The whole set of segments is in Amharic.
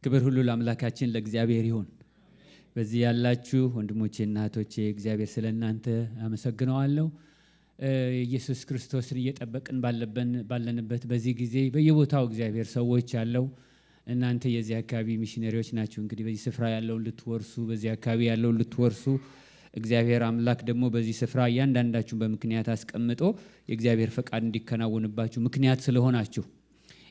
ክብር ሁሉ ለአምላካችን ለእግዚአብሔር ይሁን። በዚህ ያላችሁ ወንድሞቼና እህቶቼ እግዚአብሔር ስለእናንተ አመሰግነዋለሁ። ኢየሱስ ክርስቶስን እየጠበቅን ባለንበት በዚህ ጊዜ በየቦታው እግዚአብሔር ሰዎች ያለው እናንተ የዚህ አካባቢ ሚሽነሪዎች ናችሁ። እንግዲህ በዚህ ስፍራ ያለውን ልትወርሱ፣ በዚህ አካባቢ ያለውን ልትወርሱ እግዚአብሔር አምላክ ደግሞ በዚህ ስፍራ እያንዳንዳችሁን በምክንያት አስቀምጦ የእግዚአብሔር ፈቃድ እንዲከናወንባችሁ ምክንያት ስለሆናችሁ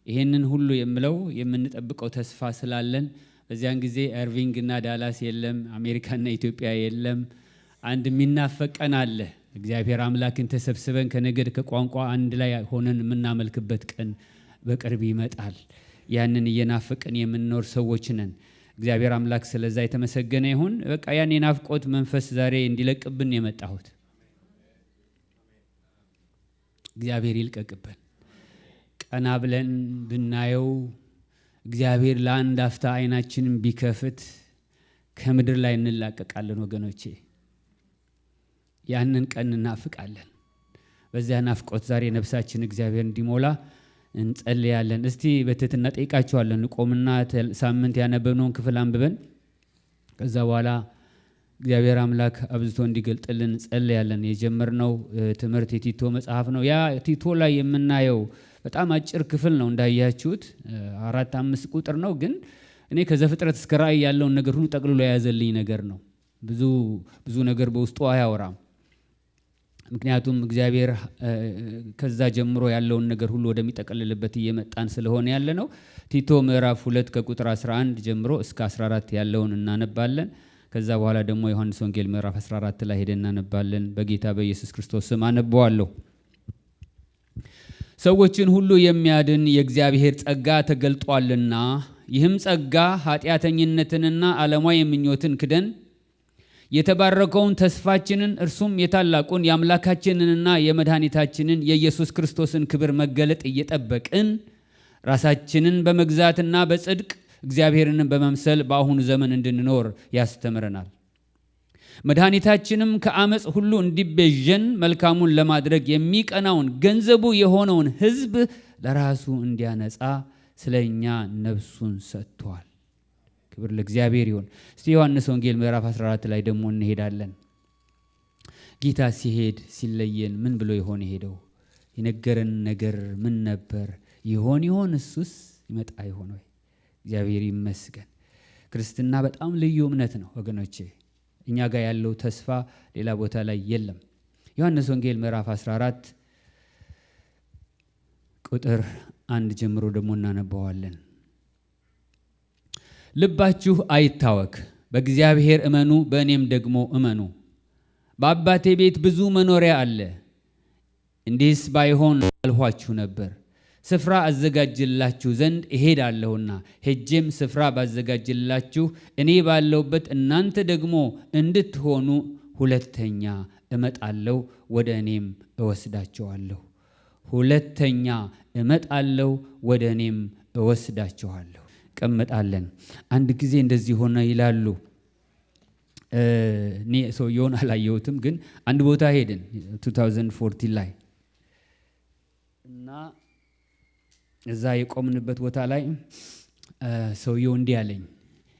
ይሄንን ሁሉ የምለው የምንጠብቀው ተስፋ ስላለን በዚያን ጊዜ ኤርቪንግ እና ዳላስ የለም፣ አሜሪካና ኢትዮጵያ የለም። አንድ የሚናፈቀን አለ። እግዚአብሔር አምላክን ተሰብስበን ከነገድ ከቋንቋ አንድ ላይ ሆነን የምናመልክበት ቀን በቅርብ ይመጣል። ያንን እየናፈቅን የምንኖር ሰዎች ነን። እግዚአብሔር አምላክ ስለዛ የተመሰገነ ይሁን። በቃ ያን የናፍቆት መንፈስ ዛሬ እንዲለቅብን የመጣሁት እግዚአብሔር ይልቀቅብን። ቀና ብለን ብናየው እግዚአብሔር ለአንድ አፍታ አይናችንን ቢከፍት ከምድር ላይ እንላቀቃለን ወገኖቼ። ያንን ቀን እናፍቃለን። በዚያ ናፍቆት ዛሬ ነፍሳችን እግዚአብሔር እንዲሞላ እንጸልያለን። እስቲ በትህትና ጠይቃችኋለን። ቆምና ሳምንት ያነበብነውን ክፍል አንብበን ከዛ በኋላ እግዚአብሔር አምላክ አብዝቶ እንዲገልጥልን እንጸልያለን። የጀመርነው ትምህርት የቲቶ መጽሐፍ ነው። ያ ቲቶ ላይ የምናየው በጣም አጭር ክፍል ነው እንዳያችሁት 4-5 ቁጥር ነው። ግን እኔ ከዘፍጥረት እስከ ራእይ ያለውን ነገር ሁሉ ጠቅልሎ የያዘልኝ ነገር ነው። ብዙ ነገር በውስጡ አያወራም። ምክንያቱም እግዚአብሔር ከዛ ጀምሮ ያለውን ነገር ሁሉ ወደሚጠቀልልበት እየመጣን ስለሆነ ያለ ነው። ቲቶ ምዕራፍ 2 ከቁጥር 11 ጀምሮ እስከ 14 ያለውን እናነባለን። ከዛ በኋላ ደግሞ ዮሐንስ ወንጌል ምዕራፍ 14 ላይ ሄደን እናነባለን። በጌታ በኢየሱስ ክርስቶስ ስም አነበዋለሁ። ሰዎችን ሁሉ የሚያድን የእግዚአብሔር ጸጋ ተገልጧልና ይህም ጸጋ ኃጢአተኝነትንና ዓለማዊ ምኞትን ክደን የተባረከውን ተስፋችንን እርሱም የታላቁን የአምላካችንንና የመድኃኒታችንን የኢየሱስ ክርስቶስን ክብር መገለጥ እየጠበቅን ራሳችንን በመግዛትና በጽድቅ እግዚአብሔርን በመምሰል በአሁኑ ዘመን እንድንኖር ያስተምረናል። መድኃኒታችንም ከአመፅ ሁሉ እንዲቤዠን መልካሙን ለማድረግ የሚቀናውን ገንዘቡ የሆነውን ሕዝብ ለራሱ እንዲያነጻ ስለ እኛ ነፍሱን ሰጥቷል። ክብር ለእግዚአብሔር ይሁን። እስቲ ዮሐንስ ወንጌል ምዕራፍ 14 ላይ ደግሞ እንሄዳለን። ጌታ ሲሄድ ሲለየን ምን ብሎ ይሆን ሄደው? የነገረን ነገር ምን ነበር? ይሆን እሱስ ይመጣ ይሆን ወይ? እግዚአብሔር ይመስገን። ክርስትና በጣም ልዩ እምነት ነው ወገኖቼ። እኛ ጋር ያለው ተስፋ ሌላ ቦታ ላይ የለም። ዮሐንስ ወንጌል ምዕራፍ 14 ቁጥር 1 ጀምሮ ደግሞ እናነባዋለን። ልባችሁ አይታወክ፣ በእግዚአብሔር እመኑ፣ በእኔም ደግሞ እመኑ። በአባቴ ቤት ብዙ መኖሪያ አለ። እንዲህስ ባይሆን አልኋችሁ ነበር። ስፍራ አዘጋጅላችሁ ዘንድ እሄዳለሁና ሄጄም ስፍራ ባዘጋጅላችሁ እኔ ባለሁበት እናንተ ደግሞ እንድትሆኑ ሁለተኛ እመጣለሁ፣ ወደ እኔም እወስዳችኋለሁ። ሁለተኛ እመጣለሁ፣ ወደ እኔም እወስዳችኋለሁ። ቀመጣለን። አንድ ጊዜ እንደዚህ ሆነ ይላሉ። እኔ ሰውየውን አላየሁትም፣ ግን አንድ ቦታ ሄድን 2014 ላይ እና እዛ የቆምንበት ቦታ ላይ ሰውየው እንዲህ አለኝ።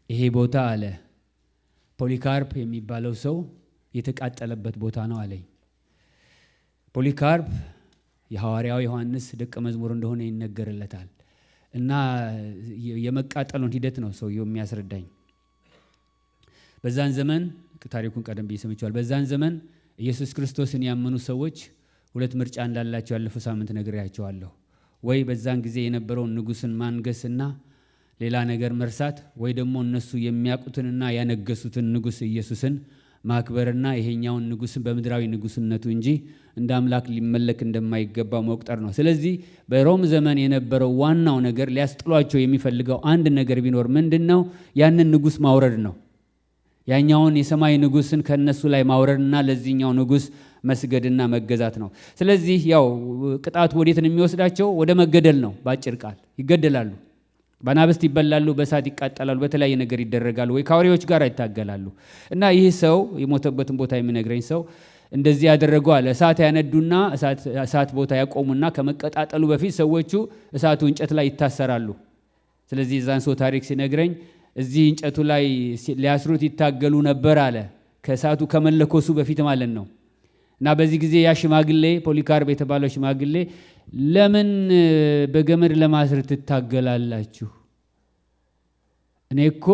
ይሄ ቦታ አለ ፖሊካርፕ የሚባለው ሰው የተቃጠለበት ቦታ ነው አለኝ። ፖሊካርፕ የሐዋርያው ዮሐንስ ደቀ መዝሙር እንደሆነ ይነገርለታል። እና የመቃጠሉን ሂደት ነው ሰውየው የሚያስረዳኝ። በዛን ዘመን ታሪኩን ቀደም ብዬ ሰምቼዋለሁ። በዛን ዘመን ኢየሱስ ክርስቶስን ያመኑ ሰዎች ሁለት ምርጫ እንዳላቸው ያለፈው ሳምንት ነግሬያቸዋለሁ። ወይ በዛን ጊዜ የነበረውን ንጉስን ማንገስና ሌላ ነገር መርሳት፣ ወይ ደግሞ እነሱ የሚያውቁትንና ያነገሱትን ንጉስ ኢየሱስን ማክበርና ይሄኛውን ንጉስን በምድራዊ ንጉስነቱ እንጂ እንደ አምላክ ሊመለክ እንደማይገባው መቁጠር ነው። ስለዚህ በሮም ዘመን የነበረው ዋናው ነገር ሊያስጥሏቸው የሚፈልገው አንድ ነገር ቢኖር ምንድነው? ያንን ንጉስ ማውረድ ነው። ያኛውን የሰማይ ንጉስን ከነሱ ላይ ማውረድና ለዚህኛው ንጉስ መስገድና መገዛት ነው። ስለዚህ ያው ቅጣቱ ወዴት ነው የሚወስዳቸው? ወደ መገደል ነው። ባጭር ቃል ይገደላሉ። በአናብስት ይበላሉ፣ በእሳት ይቃጠላሉ፣ በተለያየ ነገር ይደረጋሉ፣ ወይ ከአውሬዎች ጋር ይታገላሉ። እና ይህ ሰው የሞተበትን ቦታ የሚነግረኝ ሰው እንደዚህ ያደረገው አለ። እሳት ያነዱና እሳት ቦታ ያቆሙና ከመቀጣጠሉ በፊት ሰዎቹ እሳቱ እንጨት ላይ ይታሰራሉ። ስለዚህ ዛን ሰው ታሪክ ሲነግረኝ እዚህ እንጨቱ ላይ ሊያስሩት ይታገሉ ነበር አለ። ከእሳቱ ከመለኮሱ በፊት ማለት ነው። እና በዚህ ጊዜ ያ ሽማግሌ ፖሊካርፕ የተባለው ሽማግሌ ለምን በገመድ ለማስር ትታገላላችሁ? እኔ እኮ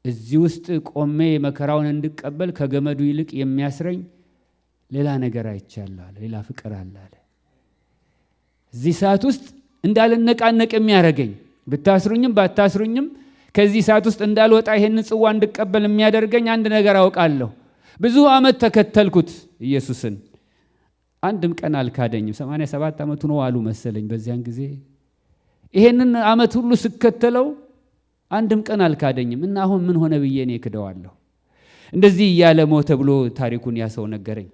እዚህ ውስጥ ቆሜ መከራውን እንድቀበል ከገመዱ ይልቅ የሚያስረኝ ሌላ ነገር አይቻለሁ፣ ሌላ ፍቅር አለ። እዚህ ሰዓት ውስጥ እንዳልነቃነቅ የሚያደርገኝ ብታስሩኝም ባታስሩኝም ከዚህ ሰዓት ውስጥ እንዳልወጣ ይሄን ጽዋ እንድቀበል የሚያደርገኝ አንድ ነገር አውቃለሁ። ብዙ ዓመት ተከተልኩት ኢየሱስን፣ አንድም ቀን አልካደኝም። 87 ዓመቱ ነው አሉ መሰለኝ በዚያን ጊዜ። ይሄንን ዓመት ሁሉ ስከተለው አንድም ቀን አልካደኝም እና አሁን ምን ሆነ ብዬ እኔ ክደዋለሁ? እንደዚህ እያለ ሞተ ብሎ ታሪኩን ያሰው ነገረኝ።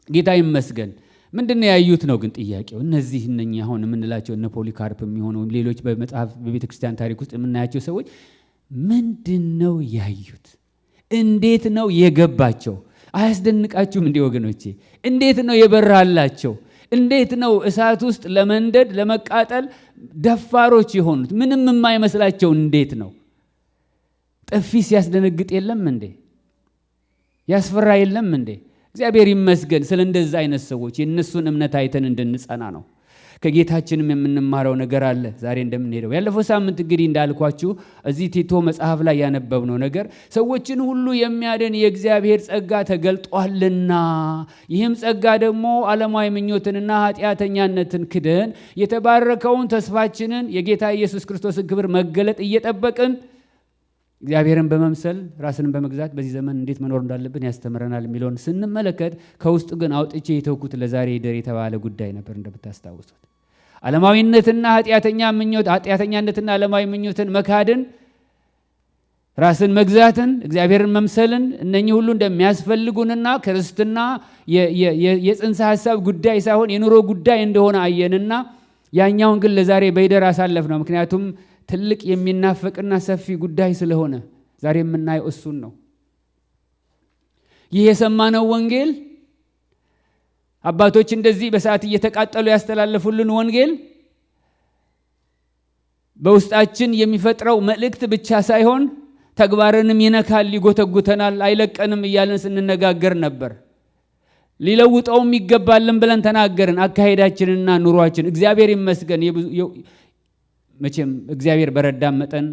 ጌታ ይመስገን። ምንድነው ያዩት ነው ግን ጥያቄው። እነዚህ እነኛ አሁን የምንላቸው እነ ፖሊካርፕ የሚሆነው ሌሎች በመጽሐፍ በቤተ ክርስቲያን ታሪክ ውስጥ የምናያቸው ሰዎች ምንድነው ያዩት? እንዴት ነው የገባቸው? አያስደንቃችሁም እንዴ ወገኖቼ? እንዴት ነው የበራላቸው? እንዴት ነው እሳት ውስጥ ለመንደድ ለመቃጠል ደፋሮች የሆኑት? ምንም የማይመስላቸው እንዴት ነው? ጥፊ ሲያስደነግጥ የለም እንዴ? ያስፈራ የለም እንዴ? እግዚአብሔር ይመስገን ስለ እንደዛ አይነት ሰዎች የነሱን እምነት አይተን እንድንጸና ነው። ከጌታችንም የምንማረው ነገር አለ። ዛሬ እንደምንሄደው ያለፈው ሳምንት እንግዲህ እንዳልኳችሁ እዚህ ቲቶ መጽሐፍ ላይ ያነበብነው ነገር ሰዎችን ሁሉ የሚያድን የእግዚአብሔር ጸጋ ተገልጧልና ይህም ጸጋ ደግሞ ዓለማዊ ምኞትንና ኃጢአተኛነትን ክደን የተባረከውን ተስፋችንን የጌታ ኢየሱስ ክርስቶስን ክብር መገለጥ እየጠበቅን እግዚአብሔርን በመምሰል ራስን በመግዛት በዚህ ዘመን እንዴት መኖር እንዳለብን ያስተምረናል የሚለውን ስንመለከት ከውስጥ ግን አውጥቼ የተውኩት ለዛሬ ይደር የተባለ ጉዳይ ነበር። እንደምታስታውሱት ዓለማዊነትና ኃጢአተኛነትና ዓለማዊ ምኞትን መካድን፣ ራስን መግዛትን፣ እግዚአብሔርን መምሰልን እነኚህ ሁሉ እንደሚያስፈልጉንና ክርስትና የጽንሰ ሐሳብ ጉዳይ ሳይሆን የኑሮ ጉዳይ እንደሆነ አየንና ያኛውን ግን ለዛሬ በይደር አሳለፍ ነው። ምክንያቱም ትልቅ የሚናፈቅና ሰፊ ጉዳይ ስለሆነ ዛሬ የምናየው እሱን ነው። ይህ የሰማነው ወንጌል አባቶች እንደዚህ በሰዓት እየተቃጠሉ ያስተላለፉልን ወንጌል በውስጣችን የሚፈጥረው መልእክት ብቻ ሳይሆን ተግባርንም ይነካል፣ ይጎተጉተናል፣ አይለቀንም እያልን ስንነጋገር ነበር። ሊለውጠውም ይገባልን ብለን ተናገርን። አካሄዳችንና ኑሯችን እግዚአብሔር ይመስገን መቼም እግዚአብሔር በረዳም መጠን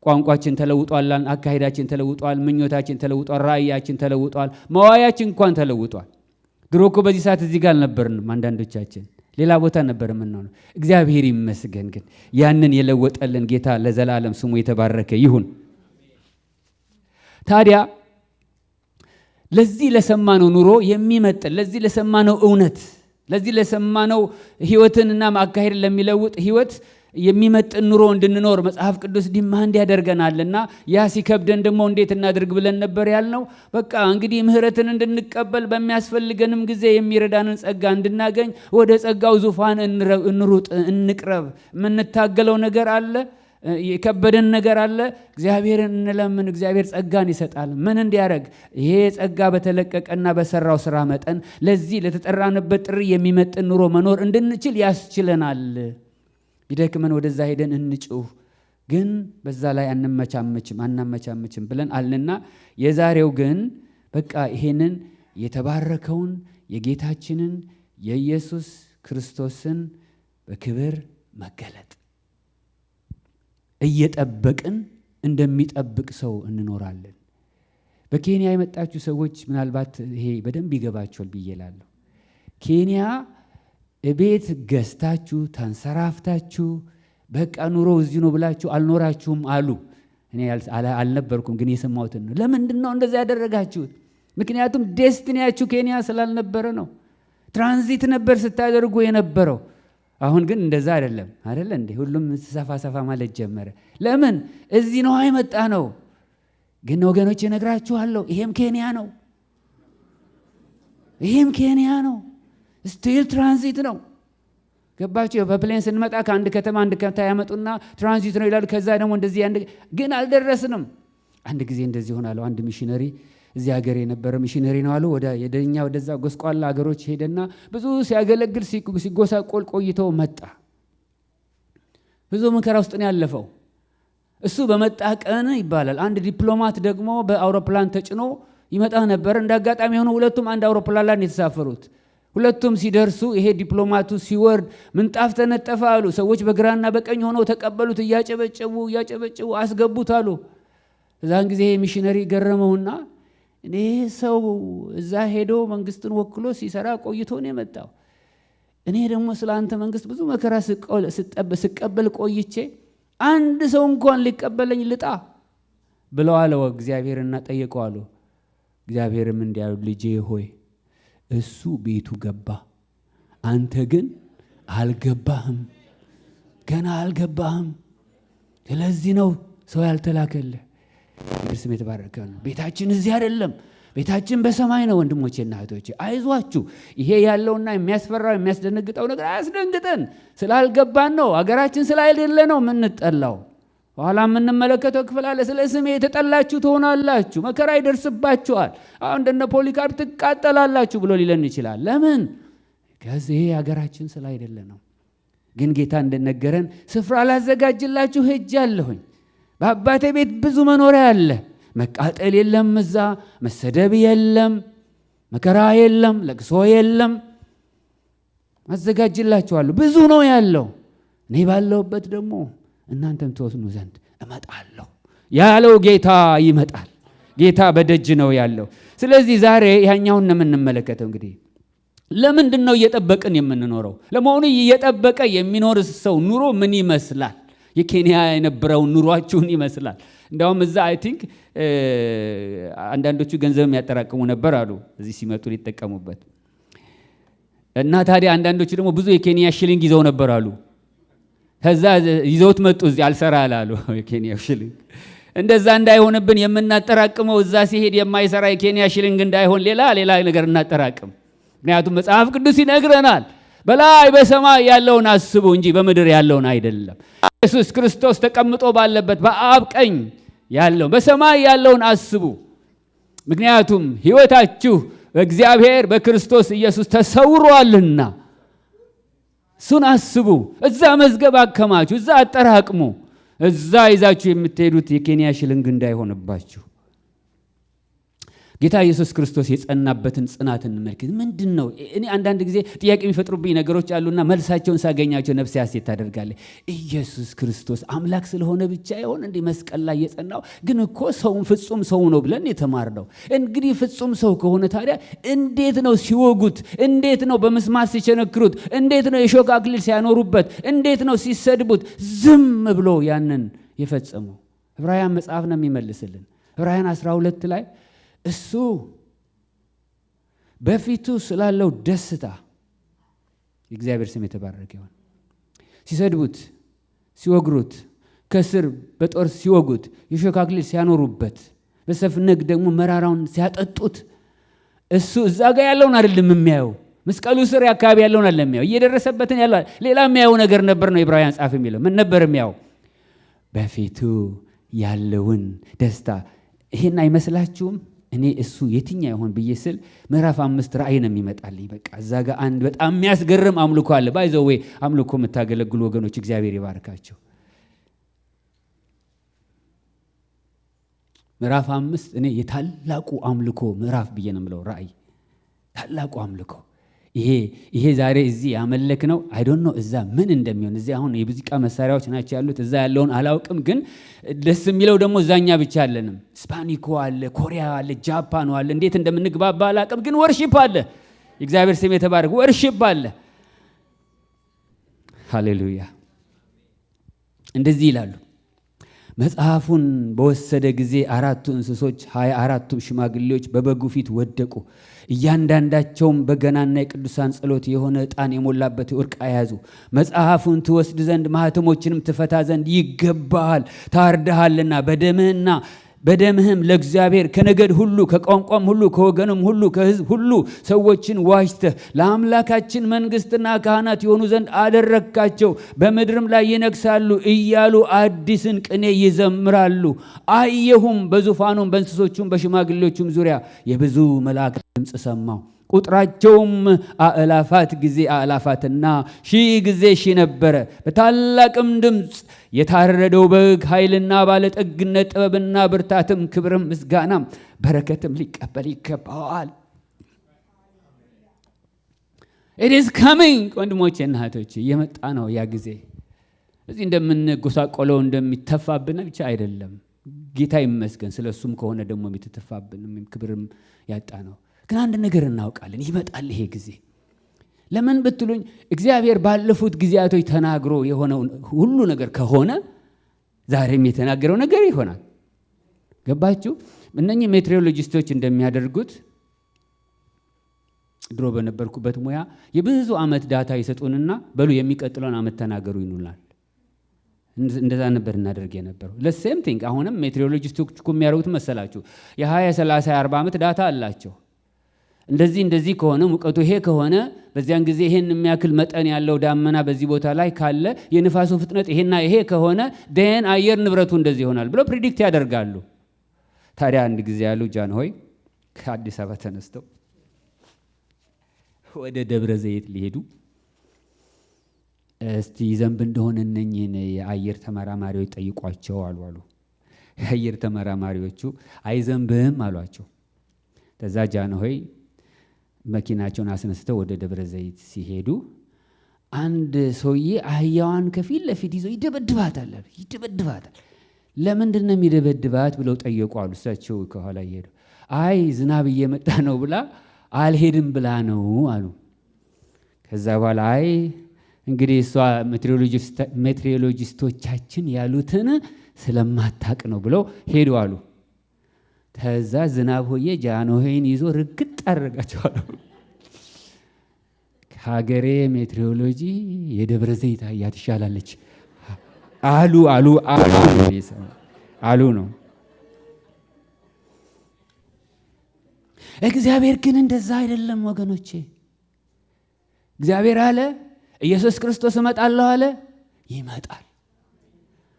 ቋንቋችን ተለውጧል፣ አካሄዳችን ተለውጧል፣ ምኞታችን ተለውጧል፣ ራእያችን ተለውጧል፣ መዋያችን እንኳን ተለውጧል። ድሮ እኮ በዚህ ሰዓት እዚህ ጋር አልነበርንም። አንዳንዶቻችን ሌላ ቦታ ነበር የምንሆነው። እግዚአብሔር ይመስገን ግን ያንን የለወጠልን ጌታ ለዘላለም ስሙ የተባረከ ይሁን። ታዲያ ለዚህ ለሰማነው ኑሮ የሚመጥን ለዚህ ለሰማነው እውነት ለዚህ ለሰማነው ሕይወትንና አካሄድን ለሚለውጥ ሕይወት የሚመጥን ኑሮ እንድንኖር መጽሐፍ ቅዱስ ዲማንድ ያደርገናልና ያ ሲከብደን ደግሞ እንዴት እናድርግ ብለን ነበር ያልነው። በቃ እንግዲህ ምህረትን እንድንቀበል በሚያስፈልገንም ጊዜ የሚረዳንን ጸጋ እንድናገኝ ወደ ጸጋው ዙፋን እንሩጥ፣ እንቅረብ። የምንታገለው ነገር አለ፣ የከበደን ነገር አለ። እግዚአብሔርን እንለምን። እግዚአብሔር ጸጋን ይሰጣል። ምን እንዲያደርግ? ይሄ ጸጋ በተለቀቀና በሰራው ስራ መጠን ለዚህ ለተጠራንበት ጥሪ የሚመጥን ኑሮ መኖር እንድንችል ያስችለናል። ቢደክመን ወደዛ ሄደን እንጩህ፣ ግን በዛ ላይ አናመቻመችም ብለን አልንና የዛሬው ግን በቃ ይሄንን የተባረከውን የጌታችንን የኢየሱስ ክርስቶስን በክብር መገለጥ እየጠበቅን እንደሚጠብቅ ሰው እንኖራለን። በኬንያ የመጣችሁ ሰዎች ምናልባት ይሄ በደንብ ይገባችኋል ብዬ እላለሁ። ኬንያ ቤት ገዝታችሁ ተንሰራፍታችሁ በቃ ኑሮ እዚህ ነው ብላችሁ አልኖራችሁም አሉ። እኔ አልነበርኩም ግን የሰማሁትን ነው። ለምንድን ነው እንደዛ ያደረጋችሁት? ምክንያቱም ዴስቲኒያችሁ ኬንያ ስላልነበረ ነው። ትራንዚት ነበር ስታደርጉ የነበረው። አሁን ግን እንደዛ አይደለም አይደለ እንዴ? ሁሉም ሰፋ ማለት ጀመረ። ለምን? እዚህ ነው አይመጣ ነው። ግን ወገኖች እነግራችኋለሁ፣ ይሄም ኬንያ ነው። ይሄም ኬንያ ነው። ስቲል ትራንዚት ነው። ገባችሁ? በፕሌን ስንመጣ ከአንድ ከተማ አንድ ከተማ ያመጡና ትራንዚት ነው ይላሉ። ከዛ ደግሞ እንደዚህ ግን አልደረስንም። አንድ ጊዜ እንደዚህ ሆናለሁ። አንድ ሚሽነሪ እዚህ ሀገር የነበረ ሚሽነሪ ነው አሉ። ወደኛ ወደዛ ጎስቋላ ሀገሮች ሄደና ብዙ ሲያገለግል ሲጎሳቆል ቆይተው መጣ። ብዙ መከራ ውስጥ ነው ያለፈው። እሱ በመጣ ቀን ይባላል አንድ ዲፕሎማት ደግሞ በአውሮፕላን ተጭኖ ይመጣ ነበር። እንዳጋጣሚ ሆኖ ሁለቱም አንድ አውሮፕላን ላይ የተሳፈሩት። ሁለቱም ሲደርሱ ይሄ ዲፕሎማቱ ሲወርድ ምንጣፍ ተነጠፈ አሉ። ሰዎች በግራና በቀኝ ሆነው ተቀበሉት፣ እያጨበጨቡ አስገቡት አሉ። እዛን ጊዜ ሚሽነሪ ገረመውና እኔ ሰው እዛ ሄዶ መንግስትን ወክሎ ሲሰራ ቆይቶ ነው የመጣው። እኔ ደግሞ ስለ አንተ መንግስት ብዙ መከራ ስቀበል ቆይቼ አንድ ሰው እንኳን ሊቀበለኝ ልጣ ብለው አለው እግዚአብሔርና ጠየቀው አሉ። እግዚአብሔርም እንዲያሉ ልጄ ሆይ እሱ ቤቱ ገባ፣ አንተ ግን አልገባህም፣ ገና አልገባህም። ስለዚህ ነው ሰው ያልተላከልህ። ስም የተባረከ ነው። ቤታችን እዚህ አይደለም፣ ቤታችን በሰማይ ነው። ወንድሞቼና እህቶቼ አይዟችሁ። ይሄ ያለውና የሚያስፈራው የሚያስደነግጠው ነገር አያስደንግጠን። ስላልገባን ነው፣ አገራችን ስላይደለ ነው የምንጠላው። ኋላ የምንመለከተው ክፍል አለ። ስለ ስሜ የተጠላችሁ ትሆናላችሁ፣ መከራ ይደርስባችኋል፣ አሁን እንደነ ፖሊካርፕ ትቃጠላላችሁ ብሎ ሊለን ይችላል። ለምን? ከዚህ ሀገራችን ስላይደለ ነው። ግን ጌታ እንደነገረን ስፍራ ላዘጋጅላችሁ ሄጃለሁኝ፣ በአባቴ ቤት ብዙ መኖሪያ አለ። መቃጠል የለም፣ እዛ መሰደብ የለም፣ መከራ የለም፣ ለቅሶ የለም። አዘጋጅላችኋለሁ፣ ብዙ ነው ያለው። እኔ ባለሁበት ደግሞ እናንተም ትወስኑ ዘንድ እመጣለሁ ያለው ጌታ ይመጣል። ጌታ በደጅ ነው ያለው። ስለዚህ ዛሬ ያኛውን ነው የምንመለከተው። እንግዲህ ለምንድን ነው እየጠበቅን የምንኖረው? ለመሆኑ እየጠበቀ የሚኖር ሰው ኑሮ ምን ይመስላል? የኬንያ የነበረው ኑሯችሁን ይመስላል? እንዳውም እዛ አይ ቲንክ አንዳንዶቹ ገንዘብ የሚያጠራቅሙ ነበር አሉ እዚህ ሲመጡ ሊጠቀሙበት። እና ታዲያ አንዳንዶቹ ደግሞ ብዙ የኬንያ ሽሊንግ ይዘው ነበር አሉ። ከዛ ይዘውት መጡ እዚህ አልሰራ አላሉ የኬንያ ሽሊንግ። እንደዛ እንዳይሆንብን የምናጠራቅመው እዛ ሲሄድ የማይሰራ የኬንያ ሽሊንግ እንዳይሆን ሌላ ነገር እናጠራቅም። ምክንያቱም መጽሐፍ ቅዱስ ይነግረናል በላይ በሰማይ ያለውን አስቡ እንጂ በምድር ያለውን አይደለም። ኢየሱስ ክርስቶስ ተቀምጦ ባለበት በአብ ቀኝ ያለው በሰማይ ያለውን አስቡ። ምክንያቱም ሕይወታችሁ በእግዚአብሔር በክርስቶስ ኢየሱስ ተሰውሯልና እሱን አስቡ። እዛ መዝገብ አከማችሁ፣ እዛ አጠራቅሙ። እዛ ይዛችሁ የምትሄዱት የኬንያ ሽልንግ እንዳይሆንባችሁ። ጌታ ኢየሱስ ክርስቶስ የጸናበትን ጽናት እንመልከት። ምንድነው? እኔ አንዳንድ ጊዜ ጥያቄ የሚፈጥሩብኝ ነገሮች አሉና መልሳቸውን ሳገኛቸው ነፍሴ ሐሴት ታደርጋለች። ኢየሱስ ክርስቶስ አምላክ ስለሆነ ብቻ ይሆን እንዴ መስቀል ላይ የጸናው? ግን እኮ ሰውን ፍጹም ሰው ነው ብለን የተማርነው። እንግዲህ ፍጹም ሰው ከሆነ ታዲያ እንዴት ነው ሲወጉት? እንዴት ነው በምስማር ሲቸነክሩት? እንዴት ነው የሾህ አክሊል ሲያኖሩበት? እንዴት ነው ሲሰድቡት ዝም ብሎ ያንን የፈጸመው? ዕብራውያን መጽሐፍ ነው የሚመልስልን። ዕብራውያን 12 ላይ እሱ በፊቱ ስላለው ደስታ የእግዚአብሔር ስም የተባረከ ይሁን። ሲሰድቡት፣ ሲወግሩት፣ ከስር በጦር ሲወጉት፣ የሾህ አክሊል ሲያኖሩበት፣ በሰፍነግ ደግሞ መራራውን ሲያጠጡት እሱ እዛ ጋር ያለውን አይደለም የሚያየው፣ መስቀሉ ስር አካባቢ ያለውን አይደለም የሚያየው፣ እየደረሰበትን ያለው ሌላ የሚያየው ነገር ነበር ነው ዕብራውያን ጻፍ የሚለው። ምን ነበር የሚያየው? በፊቱ ያለውን ደስታ። ይሄን አይመስላችሁም? እኔ እሱ የትኛ ይሆን ብዬ ስል ምዕራፍ 5 ራእይ ነው የሚመጣልኝ። በቃ እዛ ጋር አንድ በጣም የሚያስገርም አምልኮ አለ። ባይዘው ወይ አምልኮ የምታገለግሉ ወገኖች እግዚአብሔር ይባርካቸው። ምዕራፍ 5 እኔ የታላቁ አምልኮ ምዕራፍ ብዬ ነው የምለው። ራእይ ታላቁ አምልኮ ይሄ ዛሬ እዚህ ያመለክ ነው። አይ ዶንት ኖ እዛ ምን እንደሚሆን። እዚህ አሁን የሙዚቃ መሳሪያዎች ናቸው ያሉት። እዛ ያለውን አላውቅም፣ ግን ደስ የሚለው ደግሞ እዛኛ ብቻ አለንም። ስፓኒኮ አለ፣ ኮሪያ አለ፣ ጃፓን አለ። እንዴት እንደምንግባባ አላውቅም፣ ግን ወርሺፕ አለ። የእግዚአብሔር ስም የተባረከ ወርሺፕ አለ። ሃሌሉያ። እንደዚህ ይላሉ። መጽሐፉን በወሰደ ጊዜ 4 እንስሶች 24ቱም ሽማግሌዎች በበጉ ፊት ወደቁ። እያንዳንዳቸውም በገናና የቅዱሳን ጸሎት የሆነ ዕጣን የሞላበት ዕርቃ ያዙ። መጽሐፉን ትወስድ ዘንድ ማኅተሞችንም ትፈታ ዘንድ ይገባሃል፣ ታርደሃልና በደምህም ለእግዚአብሔር ከነገድ ሁሉ ከቋንቋም ሁሉ ከወገንም ሁሉ ከሕዝብ ሁሉ ሰዎችን ዋጅተህ ለአምላካችን መንግሥትና ካህናት የሆኑ ዘንድ አደረግካቸው፣ በምድርም ላይ ይነግሳሉ እያሉ አዲስን ቅኔ ይዘምራሉ። አየሁም፣ በዙፋኑም በእንስሶቹም በሽማግሌዎቹም ዙሪያ የብዙ መላእክት ድምፅ ሰማሁ። ቁጥራቸውም አእላፋት ጊዜ አእላፋትና ሺህ ጊዜ ሺህ ነበረ። በታላቅም ድምፅ የታረደው በግ ኃይልና ባለጠግነት ጥበብና ብርታትም ክብርም ምስጋናም በረከትም ሊቀበል ይገባዋል። It is coming ወንድሞቼና እህቶቼ እየመጣ ነው ያ ጊዜ። እዚህ እንደምንጎሳቆለው እንደሚተፋብን ብቻ አይደለም። ጌታ ይመስገን ስለሱም ከሆነ ደግሞ የሚተፋብን ክብርም ያጣ ነው። ግን አንድ ነገር እናውቃለን፣ ይመጣል ይሄ ጊዜ። ለምን ብትሉኝ እግዚአብሔር ባለፉት ጊዜያቶች ተናግሮ የሆነው ሁሉ ነገር ከሆነ ዛሬም የተናገረው ነገር ይሆናል። ገባችሁ? እነኚህ ሜትሮሎጂስቶች እንደሚያደርጉት ድሮ በነበርኩበት ሙያ የብዙ ዓመት ዳታ ይሰጡንና በሉ የሚቀጥለውን ዓመት ተናገሩ ይሉናል። እንደዛ ነበር እናደርግ የነበረው። ለሴም ቲንግ አሁንም ሜትሮሎጂስቶች እኮ የሚያደርጉት መሰላችሁ የ20 30 40 ዓመት ዳታ አላቸው። እንደዚህ ከሆነ ሙቀቱ ይሄ ከሆነ በዚያን ጊዜ ይሄን የሚያክል መጠን ያለው ዳመና በዚህ ቦታ ላይ ካለ የንፋሱ ፍጥነት ይሄና ይሄ ከሆነ ደን አየር ንብረቱ እንደዚህ ይሆናል ብለው ፕሪዲክት ያደርጋሉ። ታዲያ አንድ ጊዜ ያሉ ጃንሆይ ከአዲስ አበባ ተነስተው ወደ ደብረ ዘይት ሊሄዱ እስቲ ዘንብ እንደሆነ እነኚህን የአየር ተመራማሪዎች ጠይቋቸው አሉ። የአየር ተመራማሪዎቹ አይዘንብም አሏቸው። ከዛ ጃንሆይ መኪናቸውን አስነስተው ወደ ደብረ ዘይት ሲሄዱ አንድ ሰውዬ አህያዋን ከፊት ለፊት ይዞ ይደበድባታል። ለምንድን ነው የሚደበድባት ብለው ጠየቁ አሉ። እሳቸው ከኋላ ይሄዱ አይ ዝናብ እየመጣ ነው ብላ አልሄድም ብላ ነው አሉ። ከዛ በኋላ አይ እንግዲህ እሷ ሜትሮሎጂስቶቻችን ያሉትን ስለማታቅ ነው ብለው ሄዱ አሉ። ከዛ ዝናብ ሆዬ ጃንሆይን ይዞ ርግጥ አደረጋቸዋል። ከሀገሬ ሜትሮሎጂ የደብረ ዘይት አህያ ትሻላለች አሉ ነው። እግዚአብሔር ግን እንደዛ አይደለም ወገኖቼ። እግዚአብሔር አለ ኢየሱስ ክርስቶስ እመጣለሁ አለ፣ ይመጣል።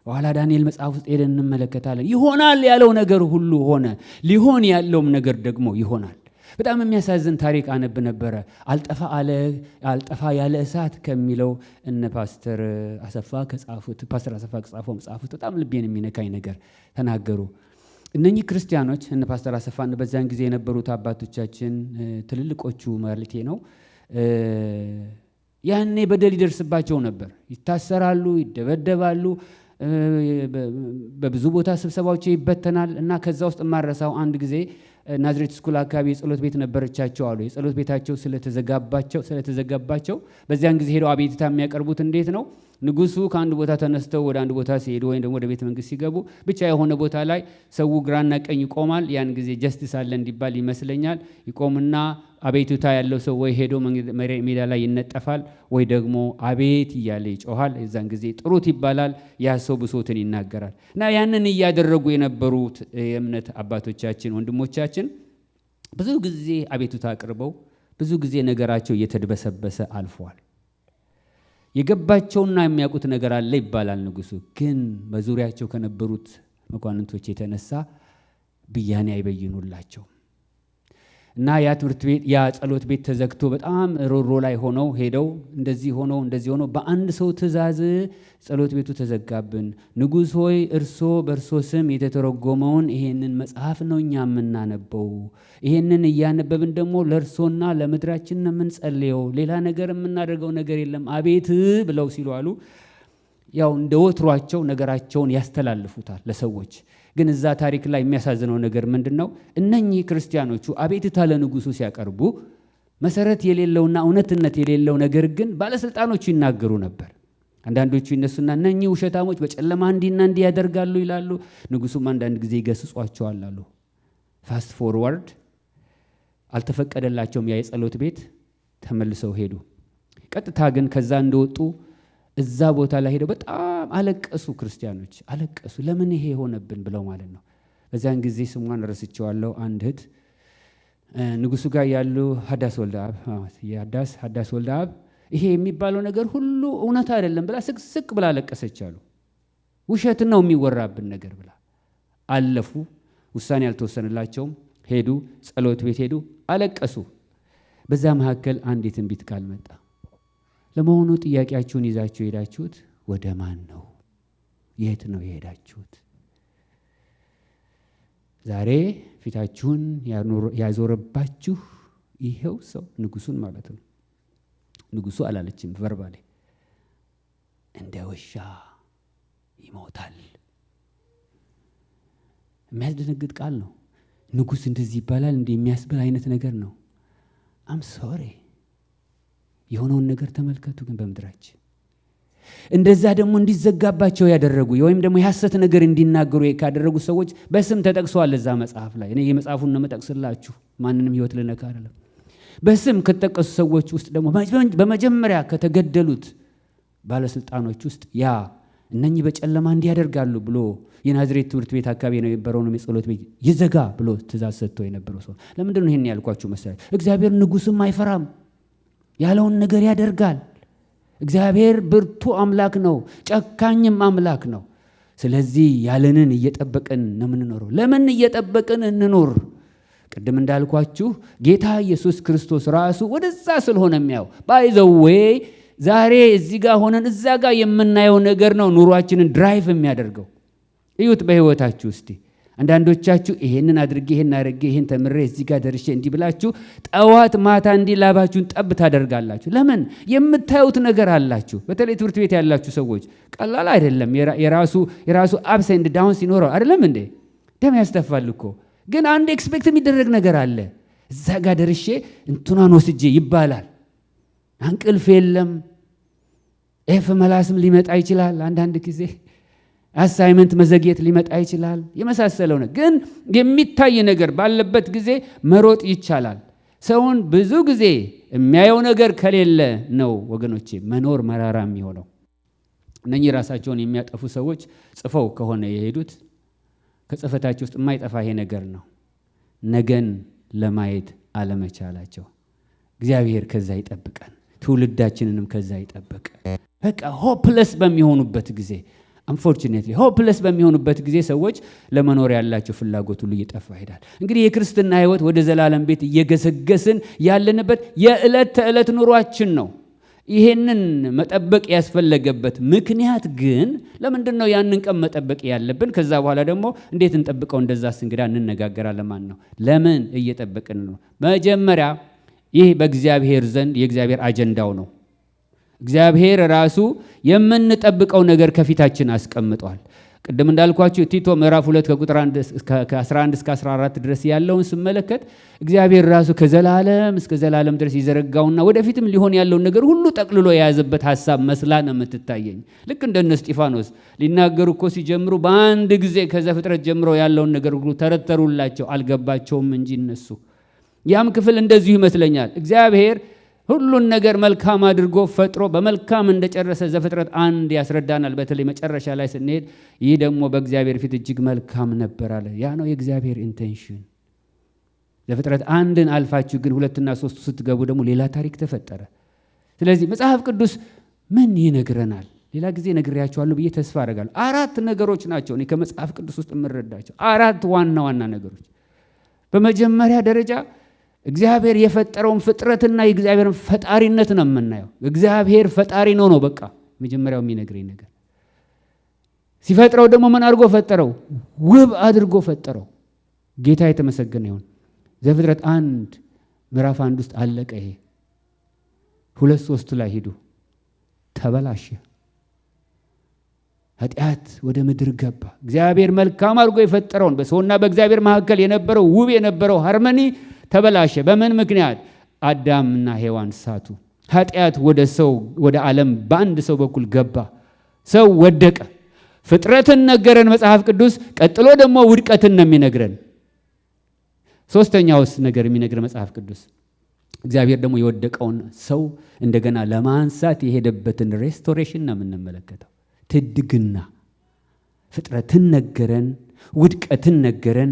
በኋላ ዳንኤል መጽሐፍ ውስጥ ሄደን እንመለከታለን። ይሆናል ያለው ነገር ሁሉ ሆነ፣ ሊሆን ያለውም ነገር ደግሞ ይሆናል። በጣም የሚያሳዝን ታሪክ አነብ ነበረ። አልጠፋ ያለ እሳት ከሚለው እነ ፓስተር አሰፋ ከጻፈው መጽሐፍ ውስጥ በጣም ልቤን የሚነካኝ ነገር ተናገሩ። እነኚህ ክርስቲያኖች እነ ፓስተር አሰፋን በዛን ጊዜ የነበሩት አባቶቻችን ትልልቆቹ ማለቴ ነው፣ ያኔ በደል ይደርስባቸው ነበር። ይታሰራሉ፣ ይደበደባሉ፣ በብዙ ቦታ ስብሰባዎች ይበተናል። እና ከዛ ውስጥ ማረሳው አንድ ጊዜ ናዝሬት ስኩል አካባቢ የጸሎት ቤት ነበረቻቸው አሉ። የጸሎት ቤታቸው ስለተዘጋባቸው በዚያን ጊዜ ሄደው አቤቱታ የሚያቀርቡት እንዴት ነው? ንጉሱ ከአንድ ቦታ ተነስተው ወደ አንድ ቦታ ሲሄዱ ወይም ደግሞ ወደ ቤተ መንግስት ሲገቡ ብቻ የሆነ ቦታ ላይ ሰው ግራና ቀኝ ይቆማል። ያን ጊዜ ጀስቲስ አለ እንዲባል ይመስለኛል። ይቆምና አቤቱታ ያለው ሰው ወይ ሄዶ ሜዳ ላይ ይነጠፋል ወይ ደግሞ አቤት እያለ ይጮሃል። የዛን ጊዜ ጥሩት ይባላል። ያ ሰው ብሶትን ይናገራል። እና ያንን እያደረጉ የነበሩት የእምነት አባቶቻችን ወንድሞቻችን ብዙ ጊዜ አቤቱታ አቅርበው ብዙ ጊዜ ነገራቸው እየተድበሰበሰ አልፏል። የገባቸውና የሚያውቁት ነገር አለ ይባላል። ንጉሱ ግን በዙሪያቸው ከነበሩት መኳንንቶች የተነሳ ብያኔ አይበይኑላቸው እና ያ ትምህርት ቤት ያ ጸሎት ቤት ተዘግቶ በጣም ሮሮ ላይ ሆነው ሄደው እንደዚህ ሆነው በአንድ ሰው ትእዛዝ ጸሎት ቤቱ ተዘጋብን። ንጉሥ ሆይ እርሶ በእርሶ ስም የተተረጎመውን ይሄንን መጽሐፍ ነው እኛ የምናነበው። ይሄንን እያነበብን ደግሞ ለእርሶና ለምድራችን ነው የምንጸልየው። ሌላ ነገር የምናደርገው ነገር የለም አቤት ብለው ሲሉ አሉ። ያው እንደ ወትሯቸው ነገራቸውን ያስተላልፉታል ለሰዎች። ግን እዛ ታሪክ ላይ የሚያሳዝነው ነገር ምንድነው? እነኚህ ክርስቲያኖቹ አቤቱታ ለንጉሱ ሲያቀርቡ መሰረት የሌለውና እውነትነት የሌለው ነገር ግን ባለስልጣኖቹ ይናገሩ ነበር። አንዳንዶቹ ይነሱና እነኚህ ውሸታሞች በጨለማ እንዲና እንዲ ያደርጋሉ ይላሉ። ንጉሱም አንዳንድ ጊዜ ይገስጿቸዋል አሉ። ፋስት ፎርዋርድ አልተፈቀደላቸውም ያ የጸሎት ቤት፣ ተመልሰው ሄዱ። ቀጥታ ግን ከዛ እንደወጡ እዛ ቦታ ላይ ሄደው በጣም አለቀሱ። ክርስቲያኖች አለቀሱ። ለምን ይሄ ሆነብን ብለው ማለት ነው። በዛን ጊዜ ስሟን ረስቼዋለሁ። አንድ እህት ንጉሱ ጋር ያሉ ሀዳስ ወልደ አብ ይሄ የሚባለው ነገር ሁሉ እውነት አይደለም ብላ ስቅስቅ ብላ አለቀሰች አሉ። ውሸት ነው የሚወራብን ነገር ብላ አለፉ። ውሳኔ አልተወሰነላቸውም። ሄዱ፣ ጸሎት ቤት ሄዱ፣ አለቀሱ። በዛ መካከል አንድ የትንቢት ቃል መጣ። ለመሆኑ ጥያቄያችሁን ይዛችሁ ሄዳችሁት ወደ ማን ነው? የት ነው የሄዳችሁት? ዛሬ ፊታችሁን ያዞረባችሁ ይሄው ሰው ንጉሱን ማለት ነው። ንጉሱ አላለችም ቨርባሌ፣ እንደ ውሻ ይሞታል። የሚያስደነግጥ ቃል ነው። ንጉስ እንደዚህ ይባላል እንደ የሚያስብል አይነት ነገር ነው። አም ሶሪ የሆነውን ነገር ተመልከቱ። ግን በምድራችን እንደዛ ደግሞ እንዲዘጋባቸው ያደረጉ ወይም ደግሞ የሐሰት ነገር እንዲናገሩ ካደረጉ ሰዎች በስም ተጠቅሰዋል እዛ መጽሐፍ ላይ። እኔ የመጽሐፉን ነው መጠቅስላችሁ፣ ማንንም ህይወት ልነካ አይደለም። በስም ከተጠቀሱ ሰዎች ውስጥ ደግሞ በመጀመሪያ ከተገደሉት ባለስልጣኖች ውስጥ ያ እነኚህ በጨለማ እንዲያደርጋሉ ብሎ የናዝሬት ትምህርት ቤት አካባቢ ነው የነበረውን የጸሎት ቤት ይዘጋ ብሎ ትእዛዝ ሰጥቶ የነበረው ሰው። ለምንድን ነው ይሄን ያልኳችሁ መሰለኝ? እግዚአብሔር ንጉስም አይፈራም፣ ያለውን ነገር ያደርጋል። እግዚአብሔር ብርቱ አምላክ ነው፣ ጨካኝም አምላክ ነው። ስለዚህ ያለንን እየጠበቅን ነው የምንኖረው። ለምን እየጠበቅን እንኖር? ቅድም እንዳልኳችሁ ጌታ ኢየሱስ ክርስቶስ ራሱ ወደዛ ስለሆነ የሚያው ባይዘዌ ዛሬ እዚህ ጋር ሆነን እዛ ጋር የምናየው ነገር ነው ኑሯችንን ድራይቭ የሚያደርገው። እዩት በህይወታችሁ እስቲ። አንዳንዶቻችሁ ይሄንን አድርጌ ይሄን አድርጌ ይሄን ተምሬ እዚህ ጋር ደርሼ እንዲህ ብላችሁ ጠዋት ማታ እንዲህ ላባችሁን ጠብ ታደርጋላችሁ። ለምን? የምታዩት ነገር አላችሁ። በተለይ ትምህርት ቤት ያላችሁ ሰዎች ቀላል አይደለም። የራሱ አፕስ ኤንድ ዳውንስ ይኖረው አይደለም እንዴ? ደም ያስተፋል እኮ። ግን አንድ ኤክስፔክት የሚደረግ ነገር አለ። እዛ ጋር ደርሼ እንትኗን ወስጄ ይባላል። እንቅልፍ የለም። ኤፍ መላስም ሊመጣ ይችላል። አንዳንድ ጊዜ አሳይመንት መዘግየት ሊመጣ ይችላል። የመሳሰለው ነው። ግን የሚታይ ነገር ባለበት ጊዜ መሮጥ ይቻላል። ሰውን ብዙ ጊዜ የሚያየው ነገር ከሌለ ነው ወገኖቼ መኖር መራራ የሚሆነው። እነኚህ ራሳቸውን የሚያጠፉ ሰዎች ጽፈው ከሆነ የሄዱት ከጽፈታቸው ውስጥ የማይጠፋ ይሄ ነገር ነው፣ ነገን ለማየት አለመቻላቸው። እግዚአብሔር ከዛ ይጠብቀን፣ ትውልዳችንንም ከዛ ይጠብቅ። በቃ ሆፕለስ በሚሆኑበት ጊዜ አንፎርቹኔትሊ ሆፕለስ በሚሆኑበት ጊዜ ሰዎች ለመኖር ያላቸው ፍላጎት ሁሉ እየጠፋ ይሄዳል። እንግዲህ የክርስትና ሕይወት ወደ ዘላለም ቤት እየገሰገስን ያለንበት የዕለት ተዕለት ኑሯችን ነው። ይሄንን መጠበቅ ያስፈለገበት ምክንያት ግን ለምንድን ነው ያንን ቀን መጠበቅ ያለብን? ከዛ በኋላ ደግሞ እንዴት እንጠብቀው? እንደዛስ እንግዳ እንነጋገራለን። ማን ነው ለምን እየጠበቅን ነው? መጀመሪያ ይህ በእግዚአብሔር ዘንድ የእግዚአብሔር አጀንዳው ነው። እግዚአብሔር ራሱ የምንጠብቀው ነገር ከፊታችን አስቀምጧል። ቅድም እንዳልኳችሁ ቲቶ ምዕራፍ 2 ከቁጥር 11 እስከ 14 ድረስ ያለውን ስመለከት እግዚአብሔር ራሱ ከዘላለም እስከ ዘላለም ድረስ ይዘረጋውና ወደፊትም ሊሆን ያለውን ነገር ሁሉ ጠቅልሎ የያዘበት ሐሳብ መስላ ነው የምትታየኝ። ልክ እንደነ እስጢፋኖስ ሊናገሩ እኮ ሲጀምሩ በአንድ ጊዜ ከዘፍጥረት ጀምሮ ያለውን ነገር ሁሉ ተረተሩላቸው፣ አልገባቸውም እንጂ እነሱ። ያም ክፍል እንደዚሁ ይመስለኛል። እግዚአብሔር ሁሉን ነገር መልካም አድርጎ ፈጥሮ በመልካም እንደጨረሰ ዘፍጥረት 1 ያስረዳናል። በተለይ መጨረሻ ላይ ስንሄድ ይህ ደግሞ በእግዚአብሔር ፊት እጅግ መልካም ነበር አለ። ያ ነው የእግዚአብሔር ኢንቴንሽን። ዘፍጥረት 1ን አልፋችሁ ግን 2 እና 3 ስትገቡ ደግሞ ሌላ ታሪክ ተፈጠረ። ስለዚህ መጽሐፍ ቅዱስ ምን ይነግረናል? ሌላ ጊዜ ነግሬያችኋለሁ ብዬ ተስፋ አደርጋለሁ። 4 ነገሮች ናቸው እኔ ከመጽሐፍ ቅዱስ ውስጥ የምረዳቸው 4 ዋና ዋና ነገሮች። በመጀመሪያ ደረጃ እግዚአብሔር የፈጠረውን ፍጥረትና የእግዚአብሔርን ፈጣሪነት ነው የምናየው። እግዚአብሔር ፈጣሪ ነው በቃ መጀመሪያው የሚነግረኝ ነገር። ሲፈጥረው ደግሞ ምን አድርጎ ፈጠረው? ውብ አድርጎ ፈጠረው። ጌታ የተመሰገነ ይሁን። ዘፍጥረት 1 ምዕራፍ 1 ውስጥ አለቀ ይሄ። 2-3 ላይ ሂዱ። ተበላሸ፣ ኃጢአት ወደ ምድር ገባ። እግዚአብሔር መልካም አድርጎ የፈጠረውን በሰውና በእግዚአብሔር መካከል የነበረው ውብ የነበረው ሃርመኒ ተበላሸ። በምን ምክንያት? አዳምና ሔዋን ሳቱ። ኃጢአት ወደ ዓለም በአንድ ሰው በኩል ገባ። ሰው ወደቀ። ፍጥረትን ነገረን መጽሐፍ ቅዱስ። ቀጥሎ ደግሞ ውድቀትን ነው የሚነግረን። ሶስተኛውስ ነገር የሚነግረን መጽሐፍ ቅዱስ እግዚአብሔር ደግሞ የወደቀውን ሰው እንደገና ለማንሳት የሄደበትን ሬስቶሬሽን ነው የምንመለከተው። ትድግና። ፍጥረትን ነገረን፣ ውድቀትን ነገረን፣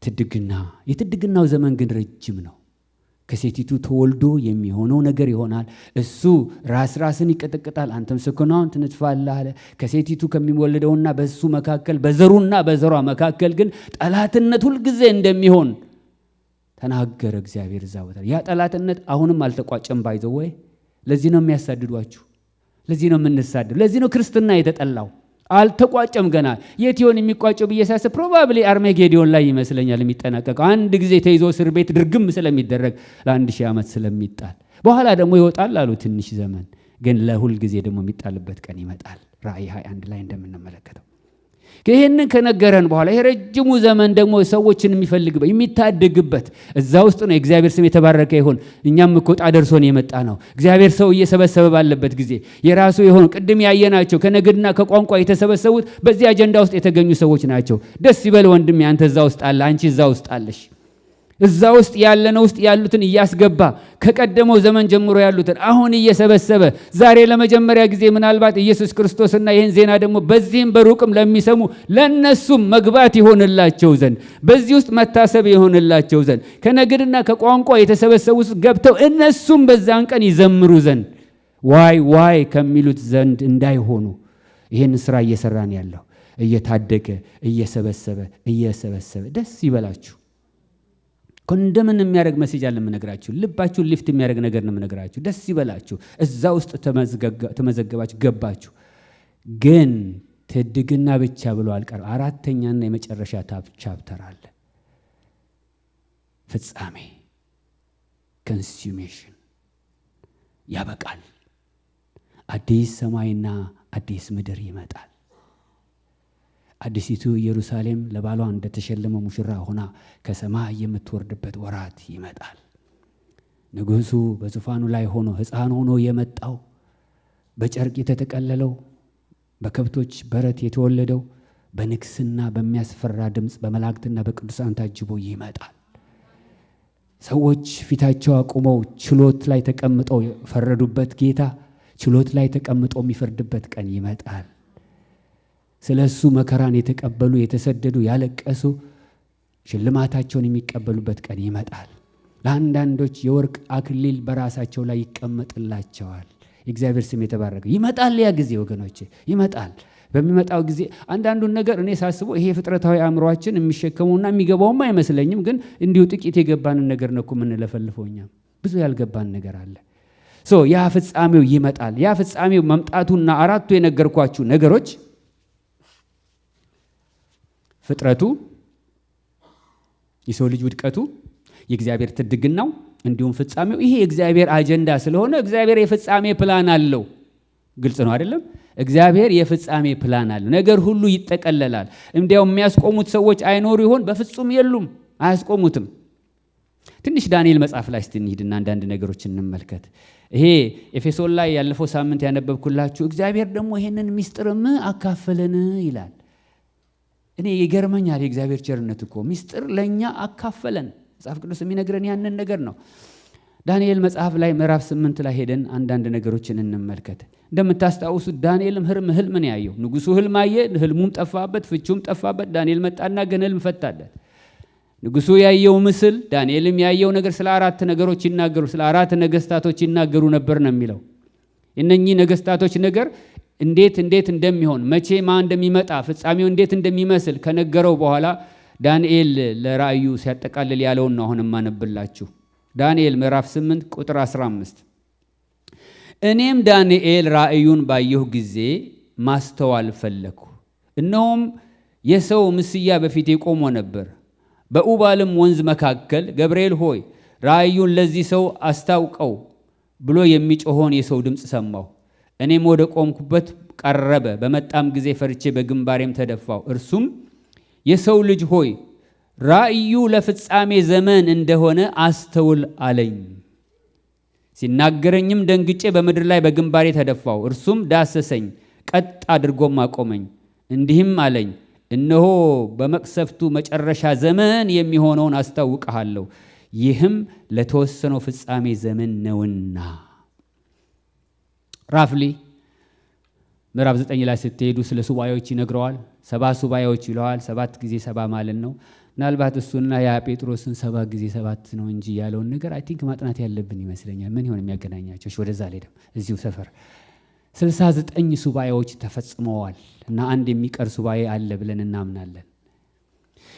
ትድግና። የትድግናው ዘመን ግን ረጅም ነው። ከሴቲቱ ተወልዶ የሚሆነው ነገር ይሆናል። እሱ ራስን ይቀጠቅጣል፣ አንተም ሰኮናውን ትነጥፋለህ አለ። ከሴቲቱ ከሚወለደውና በሱ መካከል በዘሩና በዘሯ መካከል ግን ጠላትነት ሁልጊዜ እንደሚሆን ተናገረ እግዚአብሔር እዛ ቦታ። ያ ጠላትነት አሁንም አልተቋጨም። ባይዘው ወይ ለዚህ ነው የሚያሳድዷችሁ፣ ለዚህ ነው የምንሳደድ፣ ለዚህ ነው ክርስትና የተጠላው። አልተቋጨም ገና። የት ይሆን የሚቋጨው ብዬ ሳስብ ፕሮባብሊ አርሜጌዲዮን ላይ ይመስለኛል የሚጠናቀቀው። አንድ ጊዜ ተይዞ እስር ቤት ድርግም ስለሚደረግ ለ1000 ዓመት ስለሚጣል በኋላ ደግሞ ይወጣል አሉ ትንሽ ዘመን። ግን ለሁል ጊዜ ደግሞ የሚጣልበት ቀን ይመጣል። ራእይ 21 ላይ እንደምንመለከተው ይሄንን ከነገረን በኋላ ይሄ ረጅሙ ዘመን ደግሞ ሰዎችን የሚፈልግበት የሚታደግበት እዛ ውስጥ ነው። እግዚአብሔር ስም የተባረከ ይሁን። እኛም እኮ ዕጣ ደርሶን የመጣ ነው። እግዚአብሔር ሰው እየሰበሰበ ባለበት ጊዜ የራሱ የሆኑ ቅድም ያየናቸው ከነገድና ከቋንቋ የተሰበሰቡት በዚህ አጀንዳ ውስጥ የተገኙ ሰዎች ናቸው። ደስ ይበል ወንድሜ፣ አንተ እዛ ውስጥ አለ፣ አንቺ እዛ ውስጥ አለሽ። እዛ ውስጥ ያለነው ውስጥ ያሉትን እያስገባ ከቀደመው ዘመን ጀምሮ ያሉትን አሁን እየሰበሰበ ዛሬ ለመጀመሪያ ጊዜ ምናልባት ኢየሱስ ክርስቶስና ይህን ዜና ደግሞ በዚህም በሩቅም ለሚሰሙ ለነሱም መግባት ይሆንላቸው ዘንድ በዚህ ውስጥ መታሰብ ይሆንላቸው ዘንድ ከነገድና ከቋንቋ የተሰበሰቡ ውስጥ ገብተው እነሱም በዛን ቀን ይዘምሩ ዘንድ ዋይ ዋይ ከሚሉት ዘንድ እንዳይሆኑ ይህን ስራ እየሰራን ያለው እየታደገ እየሰበሰበ ደስ ይበላችሁ። ኮንደምን የሚያደርግ መሴጅ አለ የምነግራችሁ። ልባችሁን ሊፍት የሚያደርግ ነገር ነው የምነግራችሁ። ደስ ይበላችሁ። እዛ ውስጥ ተመዘገባችሁ ገባችሁ። ግን ትድግና ብቻ ብሎ አልቀርም። አራተኛና የመጨረሻ ቻፕተር አለ። ፍጻሜ፣ ኮንሱሜሽን፣ ያበቃል። አዲስ ሰማይና አዲስ ምድር ይመጣል። አዲሲቱ ኢየሩሳሌም ለባሏ እንደተሸለመ ሙሽራ ሆና ከሰማይ የምትወርድበት ወራት ይመጣል። ንጉሡ በዙፋኑ ላይ ሆኖ ሕፃን ሆኖ የመጣው በጨርቅ የተጠቀለለው በከብቶች በረት የተወለደው በንግስና በሚያስፈራ ድምፅ በመላእክትና በቅዱሳን ታጅቦ ይመጣል። ሰዎች ፊታቸው አቁመው ችሎት ላይ ተቀምጠው የፈረዱበት ጌታ ችሎት ላይ ተቀምጦ የሚፈርድበት ቀን ይመጣል። ስለሱ መከራን የተቀበሉ የተሰደዱ ያለቀሱ ሽልማታቸውን የሚቀበሉበት ቀን ይመጣል። ለአንዳንዶች የወርቅ አክሊል በራሳቸው ላይ ይቀመጥላቸዋል። የእግዚአብሔር ስም የተባረከ ይመጣል። ያ ጊዜ ወገኖቼ ይመጣል። በሚመጣው ጊዜ አንዳንዱን ነገር እኔ ሳስበው ይሄ ፍጥረታዊ አእምሯችን የሚሸከመውና የሚገባውም አይመስለኝም። ግን እንዲሁ ጥቂት የገባንን ነገር ነው እኮ የምንለፈልፈው። እኛም ብዙ ያልገባን ነገር አለ። ያ ፍጻሜው ይመጣል። ያ ፍጻሜው መምጣቱና አራቱ የነገርኳችሁ ነገሮች ፍጥረቱ፣ የሰው ልጅ ውድቀቱ፣ የእግዚአብሔር ትድግናው እንዲሁም ፍጻሜው ይሄ የእግዚአብሔር አጀንዳ ስለሆነ እግዚአብሔር የፍጻሜ ፕላን አለው። ግልጽ ነው አይደለም? እግዚአብሔር የፍጻሜ ፕላን አለው። ነገር ሁሉ ይጠቀለላል። እንዲያው የሚያስቆሙት ሰዎች አይኖሩ ይሆን? በፍጹም የሉም፣ አያስቆሙትም። ትንሽ ዳንኤል መጽሐፍ ላይ እንሂድና አንዳንድ ነገሮችን እንመልከት። ይሄ ኤፌሶን ላይ ያለፈው ሳምንት ያነበብኩላችሁ እግዚአብሔር ደግሞ ይሄንን ሚስጥርም አካፈለን ይላል። እኔ ይገርመኛል። የእግዚአብሔር ቸርነት እኮ ሚስጥር ለኛ አካፈለን። መጽሐፍ ቅዱስ የሚነግረን ያንን ነገር ነው። ዳንኤል መጽሐፍ ላይ ምዕራፍ 8 ላይ ሄደን አንዳንድ ነገሮችን እንመልከት። እንደምታስታውሱት ዳንኤልም ህልም ነው ያየው። ንጉሡ ህልም አየ፣ ህልሙም ጠፋበት፣ ፍቹም ጠፋበት። ዳንኤል መጣና ግን ህልም ፈታለት። ንጉሡ ያየው ምስል፣ ዳንኤልም ያየው ነገር ስለ አራት ነገሮች ይናገሩ፣ ስለ አራት ነገስታቶች ይናገሩ ነበር ነው የሚለው። እነኚህ ነገስታቶች ነገር እንዴት እንደሚሆን መቼ ማን እንደሚመጣ ፍጻሜው እንዴት እንደሚመስል ከነገረው በኋላ ዳንኤል ለራእዩ ሲያጠቃልል ያለውን ነው አሁን ማነብላችሁ። ዳንኤል ምዕራፍ 8 ቁጥር 15 እኔም ዳንኤል ራእዩን ባየሁ ጊዜ ማስተዋል ፈለኩ፣ እነሆም የሰው ምስያ በፊቴ ቆሞ ነበር። በኡባልም ወንዝ መካከል ገብርኤል ሆይ ራእዩን ለዚህ ሰው አስታውቀው ብሎ የሚጮኸውን የሰው ድምፅ ሰማሁ። እኔም ወደ ቆምኩበት ቀረበ። በመጣም ጊዜ ፈርቼ በግንባሬም ተደፋው። እርሱም የሰው ልጅ ሆይ ራእዩ ለፍጻሜ ዘመን እንደሆነ አስተውል አለኝ። ሲናገረኝም ደንግጬ በምድር ላይ በግንባሬ ተደፋው። እርሱም ዳሰሰኝ፣ ቀጥ አድርጎም አቆመኝ። እንዲህም አለኝ፣ እነሆ በመቅሰፍቱ መጨረሻ ዘመን የሚሆነውን አስታውቅሃለሁ። ይህም ለተወሰነው ፍጻሜ ዘመን ነውና። ራፍሊ ምዕራፍ 9 ላይ ስትሄዱ ስለ ሱባኤዎች ይነግረዋል። 7 ሱባኤዎች ይለዋል። 7 ጊዜ 7 ማለት ነው። ምናልባት እሱና ያ ጴጥሮስን 7 ጊዜ 7 ነው እንጂ ያለውን ነገር አይ ቲንክ ማጥናት ያለብን ይመስለኛል። ምን ይሆን የሚያገናኛቸው? ወደዛ ሄደም እዚሁ ሰፈር 69 ሱባኤዎች ተፈጽመዋል እና አንድ የሚቀር ሱባኤ አለ ብለን እናምናለን።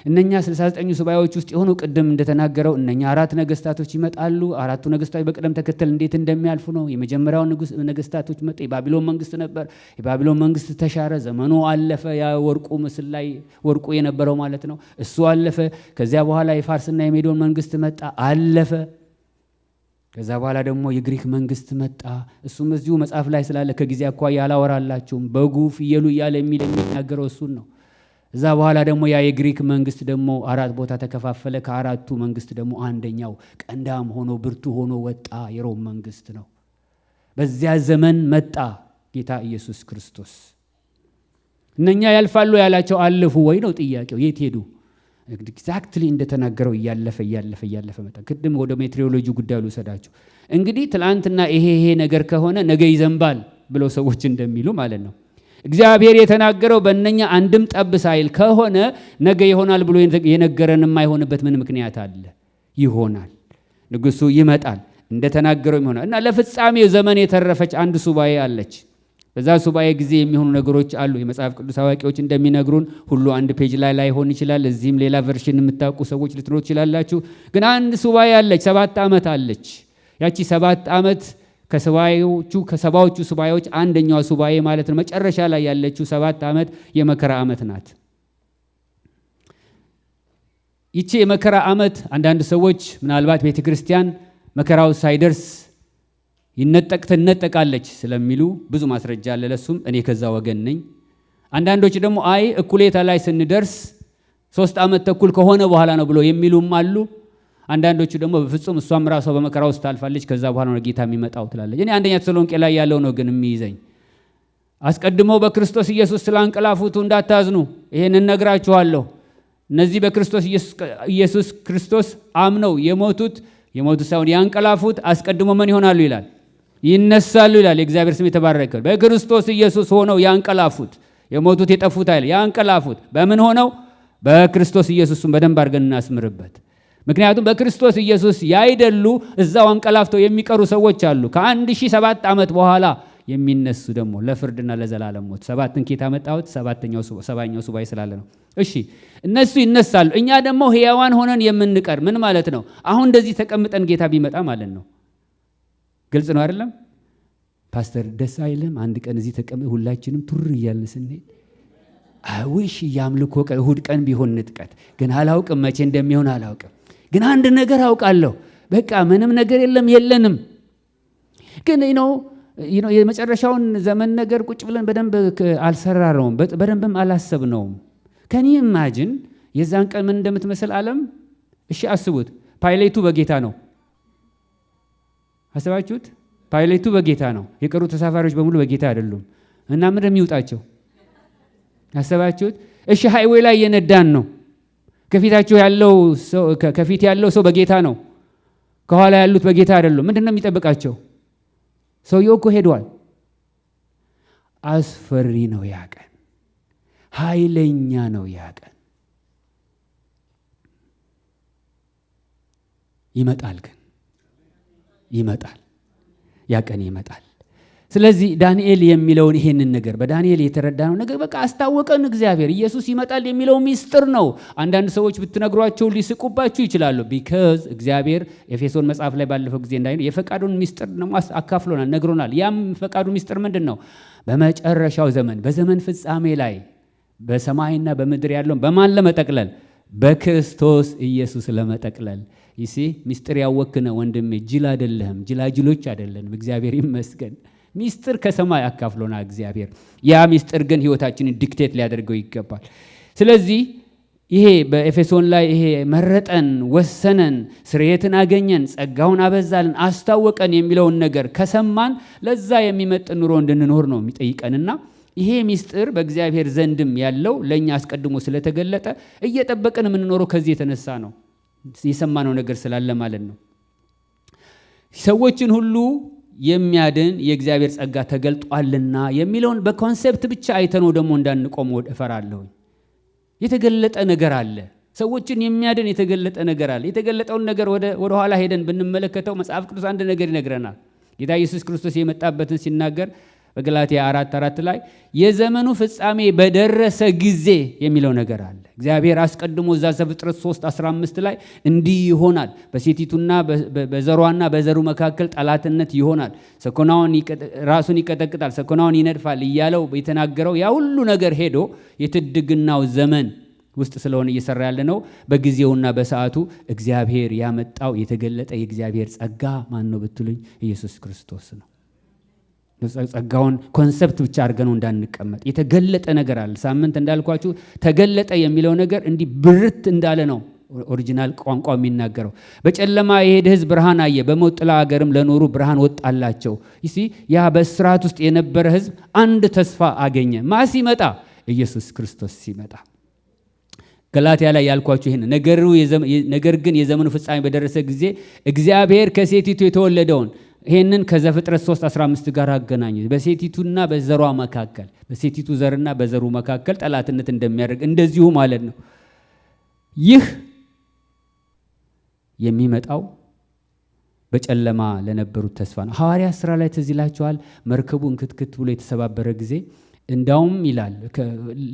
እነኛ 69 ሱባኤዎች ውስጥ የሆኑ ቅድም እንደተናገረው እነኛ 4 ነገስታቶች ይመጣሉ። 4ቱ ነገስታቶች በቅደም ተከተል እንዴት እንደሚያልፉ ነው። የመጀመሪያው ነገስታቶች መጡ። የባቢሎን መንግስት ነበር። የባቢሎን መንግስት ተሻረ። ዘመኑ አለፈ። ያ ወርቁ ምስል ላይ ወርቁ የነበረው ማለት ነው፣ እሱ አለፈ። ከዚያ በኋላ የፋርስና የሜዶን መንግስት መጣ፣ አለፈ። ከዛ በኋላ ደግሞ የግሪክ መንግስት መጣ። እሱም እዚሁ መጽሐፍ ላይ ስላለ ከጊዜ አኳያ ያላወራላችሁም። በጉ ፍየሉ እያለ የሚናገረው እሱን ነው። እዛ በኋላ ደግሞ ያ የግሪክ መንግስት ደግሞ 4 ቦታ ተከፋፈለ። ከ4ቱ መንግስት ደግሞ አንደኛው ቀንዳም ሆኖ ብርቱ ሆኖ ወጣ፣ የሮም መንግስት ነው። በዚያ ዘመን መጣ ጌታ ኢየሱስ ክርስቶስ። እነኛ ያልፋሉ ያላቸው አለፉ ወይ ነው ጥያቄው። የት ሄዱ? ኤግዛክትሊ እንደተናገረው እያለፈ መጣ። ቅድም ወደ ሜትሮሎጂ ጉዳዩ ልውሰዳችሁ። እንግዲህ ትላንትና ይሄ ነገር ከሆነ ነገ ይዘንባል ብለው ሰዎች እንደሚሉ ማለት ነው። እግዚአብሔር የተናገረው በእነኛ አንድም ጠብ ሳይል ከሆነ ነገ ይሆናል ብሎ የነገረን የማይሆንበት ምን ምክንያት አለ? ይሆናል። ንጉሱ ይመጣል እንደተናገረው ይሆናል። እና ለፍጻሜው ዘመን የተረፈች አንድ ሱባኤ አለች። በዛ ሱባኤ ጊዜ የሚሆኑ ነገሮች አሉ። የመጽሐፍ ቅዱስ አዋቂዎች እንደሚነግሩን ሁሉ አንድ ፔጅ ላይ ላይሆን ይችላል። እዚህም ሌላ ቨርሽን የምታውቁ ሰዎች ልትኖሩ ትችላላችሁ። ግን አንድ ሱባኤ አለች፣ 7 ዓመት አለች። ያቺ 7 ዓመት ከሰባዎቹ ሱባኤዎች አንደኛዋ ሱባኤ ማለት ነው። መጨረሻ ላይ ያለችው 7 ዓመት የመከራ ዓመት ናት። ይቺ የመከራ ዓመት አንዳንድ ሰዎች ምናልባት ቤተ ክርስቲያን መከራው ሳይደርስ ትነጠቃለች ስለሚሉ ብዙ ማስረጃ አለ ለሱም። እኔ ከዛ ወገን ነኝ። አንዳንዶች ደግሞ አይ እኩሌታ ላይ ስንደርስ 3 ዓመት ተኩል ከሆነ በኋላ ነው ብሎ የሚሉም አሉ። አንዳንዶቹ ደግሞ በፍጹም እሷም ራሷ በመከራ ውስጥ ታልፋለች፣ ከዛ በኋላ ነው ጌታ የሚመጣው ትላለች። እኔ አንደኛ ተሰሎንቄ ላይ ያለው ነው ግን የሚይዘኝ። አስቀድሞ በክርስቶስ ኢየሱስ ስላንቀላፉቱ እንዳታዝኑ ይሄንን ነግራችኋለሁ። እነዚህ በክርስቶስ ኢየሱስ ክርስቶስ አምነው የሞቱት ሳይሆን ያንቀላፉት አስቀድሞ ምን ይሆናሉ ይላል? ይነሳሉ ይላል። የእግዚአብሔር ስም የተባረከ። በክርስቶስ ኢየሱስ ሆነው ያንቀላፉት፣ የሞቱት የጠፉት አይደል፣ ያንቀላፉት በምን ሆነው? በክርስቶስ ኢየሱስን በደንብ አድርገን እናስምርበት። ምክንያቱም በክርስቶስ ኢየሱስ ያይደሉ እዛው አንቀላፍተው የሚቀሩ ሰዎች አሉ። ከ1007 ዓመት በኋላ የሚነሱ ደግሞ ለፍርድና ለዘላለም ሞት። 7ን ኬታ መጣሁት 7ኛው ሱባኤ ስላለ ነው። እሺ እነሱ ይነሳሉ፣ እኛ ደግሞ ሕያዋን ሆነን የምንቀር ምን ማለት ነው? አሁን እንደዚህ ተቀምጠን ጌታ ቢመጣ ማለት ነው። ግልጽ ነው አይደለም? ፓስተር ደስ አይልም? አንድ ቀን እዚህ ተቀምጠን ሁላችንም ቱር እያልን ስንሄድ አይውሽ ያምልኮ ቀን እሁድ ቀን ቢሆን ንጥቀት ግን አላውቅም፣ መቼ እንደሚሆን አላውቅም። ግን አንድ ነገር አውቃለሁ፣ በቃ ምንም ነገር የለንም። ግን የመጨረሻውን ዘመን ነገር ቁጭ ብለን በደንብ አልሰራነውም፣ በደንብም አላሰብነውም። ከኔ ኢማጂን የዛን ቀን ምን እንደምትመስል ዓለም። እሺ አስቡት፣ ፓይሌቱ በጌታ ነው። አስባችሁት? ፓይሌቱ በጌታ ነው፣ የቀሩ ተሳፋሪዎች በሙሉ በጌታ አይደሉም። እና ምን እንደሚውጣቸው አስባችሁት? እሺ ሃይዌይ ላይ የነዳን ነው። ከፊት ያለው ሰው በጌታ ነው፣ ከኋላ ያሉት በጌታ አይደሉም። ምንድነው የሚጠብቃቸው? ሰውየው እኮ ሄዷል። አስፈሪ ነው ያ ቀን፣ ኃይለኛ ነው ያ ቀን። ይመጣል፣ ግን ይመጣል፣ ያ ቀን ይመጣል። ስለዚህ ዳንኤል የሚለውን ይሄንን ነገር በዳንኤል የተረዳነው ነገር በቃ አስታወቀን። እግዚአብሔር ኢየሱስ ይመጣል የሚለው ሚስጥር ነው። አንዳንድ ሰዎች ብትነግሯቸው ሊስቁባችሁ ይችላሉ። ቢካዝ እግዚአብሔር ኤፌሶን መጽሐፍ ላይ ባለፈው ጊዜ እንዳይነው የፈቃዱን ሚስጥር ነው አካፍሎናል፣ ነግሮናል። ያም ፈቃዱ ሚስጥር ምንድን ነው? በመጨረሻው ዘመን በዘመን ፍጻሜ ላይ በሰማይና በምድር ያለውን በማን ለመጠቅለል? በክርስቶስ ኢየሱስ ለመጠቅለል። ይሲ ሚስጥር ያወክነ ወንድሜ፣ ጅል አይደለህም፣ ጅላጅሎች አይደለንም። እግዚአብሔር ይመስገን። ሚስጥር ከሰማይ አካፍሎና እግዚአብሔር። ያ ሚስጥር ግን ህይወታችንን ዲክቴት ሊያደርገው ይገባል። ስለዚህ ይሄ በኤፌሶን ላይ ይሄ መረጠን፣ ወሰነን፣ ስርየትን አገኘን፣ ጸጋውን አበዛልን፣ አስታወቀን የሚለውን ነገር ከሰማን ለዛ የሚመጥን ኑሮ እንድንኖር ነው የሚጠይቀንና ይሄ ሚስጥር በእግዚአብሔር ዘንድም ያለው ለኛ አስቀድሞ ስለተገለጠ እየጠበቅን የምንኖረው ከዚህ የተነሳ ነው። የሰማነው ነገር ስላለ ማለት ነው። ሰዎችን ሁሉ የሚያድን የእግዚአብሔር ጸጋ ተገልጧልና የሚለውን በኮንሴፕት ብቻ አይተነው ደግሞ እንዳንቆም እፈራለሁ። የተገለጠ ነገር አለ። ሰዎችን የሚያድን የተገለጠ ነገር አለ። የተገለጠውን ነገር ወደ ኋላ ሄደን ብንመለከተው መጽሐፍ ቅዱስ አንድ ነገር ይነግረናል። ጌታ ኢየሱስ ክርስቶስ የመጣበትን ሲናገር በገላትያ 4:4 ላይ የዘመኑ ፍጻሜ በደረሰ ጊዜ የሚለው ነገር አለ። እግዚአብሔር አስቀድሞ እዛ ዘፍጥረት 3:15 ላይ እንዲህ ይሆናል፣ በሴቲቱና በዘሯና በዘሩ መካከል ጠላትነት ይሆናል፣ ሰኮናውን ራሱን ይቀጠቅጣል፣ ሰኮናውን ይነድፋል እያለው የተናገረው ያ ሁሉ ነገር ሄዶ የትድግናው ዘመን ውስጥ ስለሆነ እየሰራ ያለ ነው። በጊዜውና በሰዓቱ እግዚአብሔር ያመጣው የተገለጠ የእግዚአብሔር ጸጋ ማን ነው ብትሉኝ ኢየሱስ ክርስቶስ ነው። ጸጋውን ኮንሰፕት ብቻ አድርገነው እንዳንቀመጥ የተገለጠ ነገር አለ። ሳምንት እንዳልኳችሁ ተገለጠ የሚለው ነገር እንዲህ ብርት እንዳለ ነው ኦሪጂናል ቋንቋ የሚናገረው። በጨለማ የሄደ ሕዝብ ብርሃን አየ፣ በሞት ጥላ አገርም ለኖሩ ብርሃን ወጣላቸው። ይሲ ያ በስርዓት ውስጥ የነበረ ሕዝብ አንድ ተስፋ አገኘ። ማ ሲመጣ? ኢየሱስ ክርስቶስ ሲመጣ። ገላትያ ላይ ያልኳችሁ ይሄን ነገር ግን የዘመኑ ፍጻሜ በደረሰ ጊዜ እግዚአብሔር ከሴቲቱ የተወለደውን ይሄንን ከዘፍጥረት 3:15 ጋር አገናኙ። በሴቲቱና በዘሯ መካከል በሴቲቱ ዘርና በዘሩ መካከል ጠላትነት እንደሚያደርግ እንደዚሁ ማለት ነው። ይህ የሚመጣው በጨለማ ለነበሩት ተስፋ ነው። ሐዋርያት ሥራ ላይ ትዝ ይላችኋል። መርከቡ እንክትክት ብሎ የተሰባበረ ጊዜ እንዳውም ይላል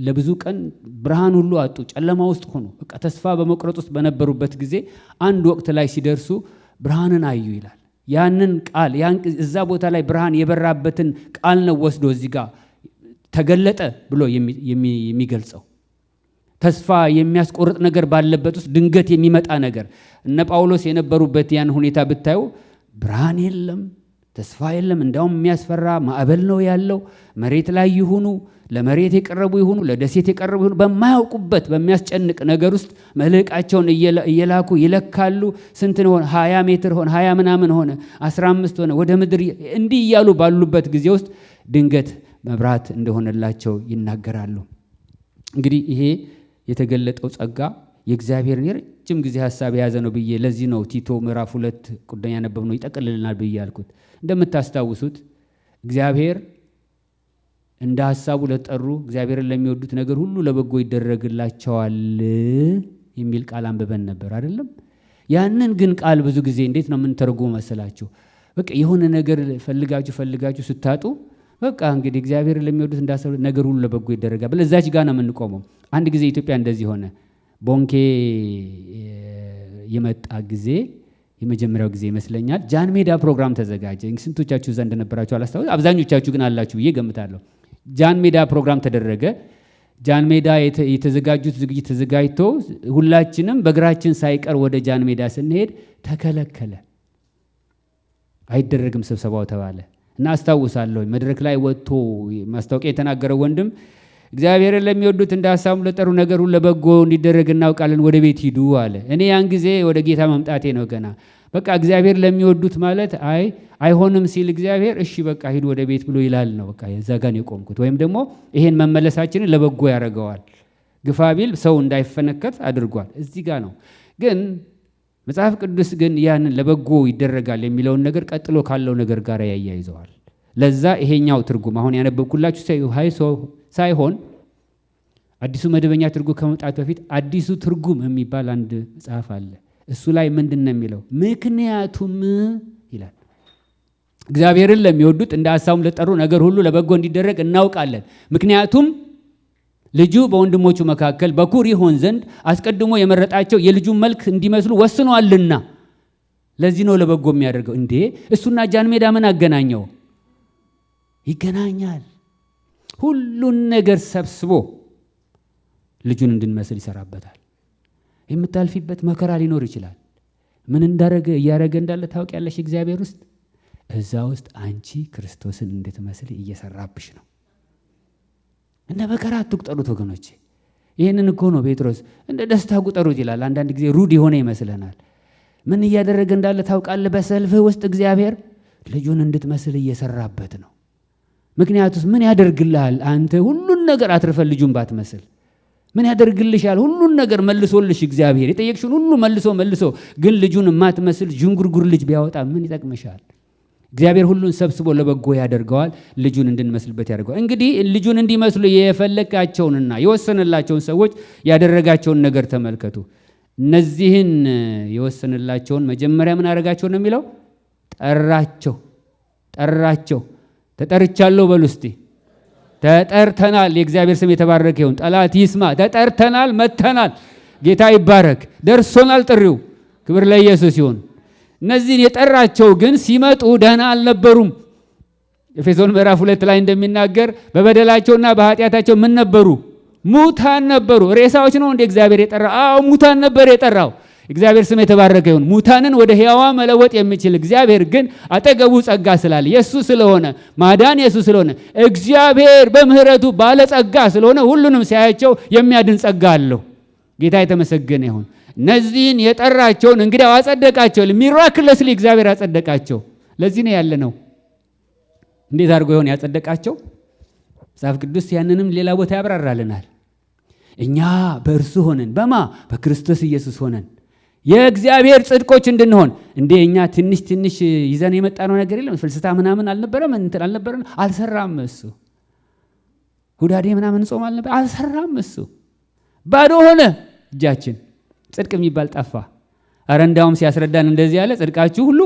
ለብዙ ቀን ብርሃን ሁሉ አጡ፣ ጨለማ ውስጥ ሆኑ። በቃ ተስፋ በመቁረጥ ውስጥ በነበሩበት ጊዜ አንድ ወቅት ላይ ሲደርሱ ብርሃንን አዩ ይላል። ያንን ቃል እዛ ቦታ ላይ ብርሃን የበራበትን ቃል ነው ወስዶ እዚህ ጋር ተገለጠ ብሎ የሚገልጸው። ተስፋ የሚያስቆርጥ ነገር ባለበት ውስጥ ድንገት የሚመጣ ነገር። እነ ጳውሎስ የነበሩበት ያን ሁኔታ ብታዩ ብርሃን የለም፣ ተስፋ የለም። እንዳውም የሚያስፈራ ማዕበል ነው ያለው። መሬት ላይ ይሁኑ፣ ለመሬት የቀረቡ ይሁኑ፣ ለደሴት የቀረቡ ይሁኑ፣ በማያውቁበት በሚያስጨንቅ ነገር ውስጥ መልሕቃቸውን እየላኩ ይለካሉ። ስንት ሆነ? 20 ሜትር ሆነ፣ 20 ምናምን ሆነ፣ 15 ሆነ፣ ወደ ምድር እንዲህ እያሉ ባሉበት ጊዜ ውስጥ ድንገት መብራት እንደሆነላቸው ይናገራሉ። እንግዲህ ይሄ የተገለጠው ጸጋ የእግዚአብሔርን የረጅም ጊዜ ሐሳብ የያዘ ነው ብዬ ለዚህ ነው ቲቶ ምዕራፍ 2 ቁጥር ያነበብነው ይጠቅልልናል ብዬ ያልኩት። እንደምታስታውሱት እግዚአብሔር እንደ ሐሳቡ ለጠሩ እግዚአብሔርን ለሚወዱት ነገር ሁሉ ለበጎ ይደረግላቸዋል የሚል ቃል አንብበን ነበር አይደለም? ያንን ግን ቃል ብዙ ጊዜ እንዴት ነው የምንተረጉመው መሰላችሁ? በቃ የሆነ ነገር ፈልጋችሁ ስታጡ በቃ እንግዲህ እግዚአብሔርን ለሚወዱት እንዳሰሩ ነገር ሁሉ ለበጎ ይደረጋል ብለን እዛች ጋር ነው የምንቆመው። አንድ ጊዜ ኢትዮጵያ እንደዚህ ሆነ። ቦንኬ የመጣ ጊዜ የመጀመሪያው ጊዜ ይመስለኛል ጃን ሜዳ ፕሮግራም ተዘጋጀ። ስንቶቻችሁ እዛ እንደነበራችሁ አላስታውስም። አብዛኞቻችሁ ግን አላችሁ ብዬ ገምታለሁ። ጃን ሜዳ ፕሮግራም ተደረገ። ጃን ሜዳ የተዘጋጁት ዝግጅት ተዘጋጅቶ ሁላችንም በእግራችን ሳይቀር ወደ ጃን ሜዳ ስንሄድ ተከለከለ። አይደረግም ስብሰባው ተባለ እና አስታውሳለሁ መድረክ ላይ ወጥቶ ማስታወቂያ የተናገረው ወንድም እግዚአብሔርን ለሚወዱት እንደ ሐሳቡ ለጠሩ ነገር ሁሉ ለበጎ እንዲደረግ እናውቃለን፣ ወደ ቤት ሂዱ አለ። እኔ ያን ጊዜ ወደ ጌታ መምጣቴ ነው ገና። በቃ እግዚአብሔር ለሚወዱት ማለት አይሆንም ሲል እግዚአብሔር እሺ በቃ ሂዱ ወደ ቤት ብሎ ይላል ነው። በቃ እዛ ጋር ነው የቆምኩት። ወይም ደግሞ ይሄን መመለሳችንን ለበጎ ያደርገዋል። ግፋ ቢል ሰው እንዳይፈነከት አድርጓል። እዚህ ጋር ነው ግን መጽሐፍ ቅዱስ ግን ያንን ለበጎ ይደረጋል የሚለውን ነገር ቀጥሎ ካለው ነገር ጋር ያያይዘዋል። ለዛ ይሄኛው ትርጉም አሁን ያነበብኩላችሁ ሳይሆን አዲሱ መደበኛ ትርጉም ከመምጣቱ በፊት አዲሱ ትርጉም የሚባል አንድ መጽሐፍ አለ። እሱ ላይ ምንድን ነው የሚለው? ምክንያቱም ይላል እግዚአብሔርን ለሚወዱት እንደ ሐሳቡ ለጠሩ ነገር ሁሉ ለበጎ እንዲደረግ እናውቃለን። ምክንያቱም ልጁ በወንድሞቹ መካከል በኩር ይሆን ዘንድ አስቀድሞ የመረጣቸው የልጁን መልክ እንዲመስሉ ወስኗልና። ለዚህ ነው ለበጎ የሚያደርገው። እንዴ እሱና ጃን ሜዳ ምን አገናኘው? ይገናኛል። ሁሉን ነገር ሰብስቦ ልጁን እንድንመስል ይሰራበታል። የምታልፊበት መከራ ሊኖር ይችላል። ምን እያደረገ እንዳለ ታውቂያለሽ? እግዚአብሔር ውስጥ እዛ ውስጥ አንቺ ክርስቶስን እንድትመስል እየሰራብሽ ነው። እንደ መከራ አትቁጠሩት ወገኖቼ። ይህንን እኮ ነው ጴጥሮስ እንደ ደስታ ቁጠሩት ይላል። አንዳንድ ጊዜ ሩድ የሆነ ይመስለናል። ምን እያደረገ እንዳለ ታውቃለህ? በሰልፍህ ውስጥ እግዚአብሔር ልጁን እንድትመስል እየሰራበት ነው። ምክንያቱስ ምን ያደርግልሃል? አንተ ሁሉን ነገር አትርፈን ልጁን ባትመስል ምን ያደርግልሻል? ሁሉን ነገር መልሶልሽ እግዚአብሔር የጠየቅሽውን ሁሉ መልሶ ግን ልጁን የማትመስል ዥንጉርጉር ልጅ ቢያወጣ ምን ይጠቅምሻል? እግዚአብሔር ሁሉን ሰብስቦ ለበጎ ያደርገዋል። ልጁን እንድንመስልበት ያደርገዋል። እንግዲህ ልጁን እንዲመስሉ የፈለጋቸውንና የወሰነላቸውን ሰዎች ያደረጋቸውን ነገር ተመልከቱ። እነዚህን የወሰነላቸውን መጀመሪያ ምን አደረጋቸው ነው የሚለው? ጠራቸው። ተጠርቻለሁ በሉ እስቲ። ተጠርተናል። የእግዚአብሔር ስም የተባረከ ይሁን። ጠላት ይስማ። ተጠርተናል፣ መተናል። ጌታ ይባረክ። ደርሶናል ጥሪው። ክብር ለኢየሱስ ይሁን። እነዚህን የጠራቸው ግን ሲመጡ ደህና አልነበሩም። ኤፌሶን ምዕራፍ 2 ላይ እንደሚናገር በበደላቸውና በኃጢአታቸው ምን ነበሩ? ሙታን ነበሩ። ሬሳዎች ነው እንደ እግዚአብሔር የጠራው? አዎ ሙታን ነበር የጠራው። እግዚአብሔር ስም የተባረከ ይሁን። ሙታንን ወደ ሕያዋ መለወጥ የሚችል እግዚአብሔር ግን አጠገቡ ጸጋ ስላለ የሱ ስለሆነ ማዳን የሱ ስለሆነ እግዚአብሔር በምህረቱ ባለጸጋ ስለሆነ ሁሉንም ሲያያቸው የሚያድን ጸጋ አለው። ጌታ የተመሰገነ ይሁን። እነዚህን የጠራቸውን እንግዲህ አጸደቃቸው። ሚራክለስሊ እግዚአብሔር አጸደቃቸው። ለዚህ ነው ያለ ነው። እንዴት አድርጎ ይሆን ያጸደቃቸው? መጽሐፍ ቅዱስ ያንንም ሌላ ቦታ ያብራራልናል። እኛ በእርሱ ሆነን በክርስቶስ ኢየሱስ ሆነን የእግዚአብሔር ጽድቆች እንድንሆን። እንዴ እኛ ትንሽ ይዘን የመጣ ነው ነገር የለም። ፍልስታ ምናምን አልነበረም፣ እንትን አልነበረም። አልሰራም እሱ። ሁዳዴ ምናምን ጾም አልነበረ፣ አልሰራም እሱ። ባዶ ሆነ እጃችን። ጽድቅ የሚባል ጠፋ። አረ እንዳውም ሲያስረዳን እንደዚህ ያለ ጽድቃችሁ ሁሉ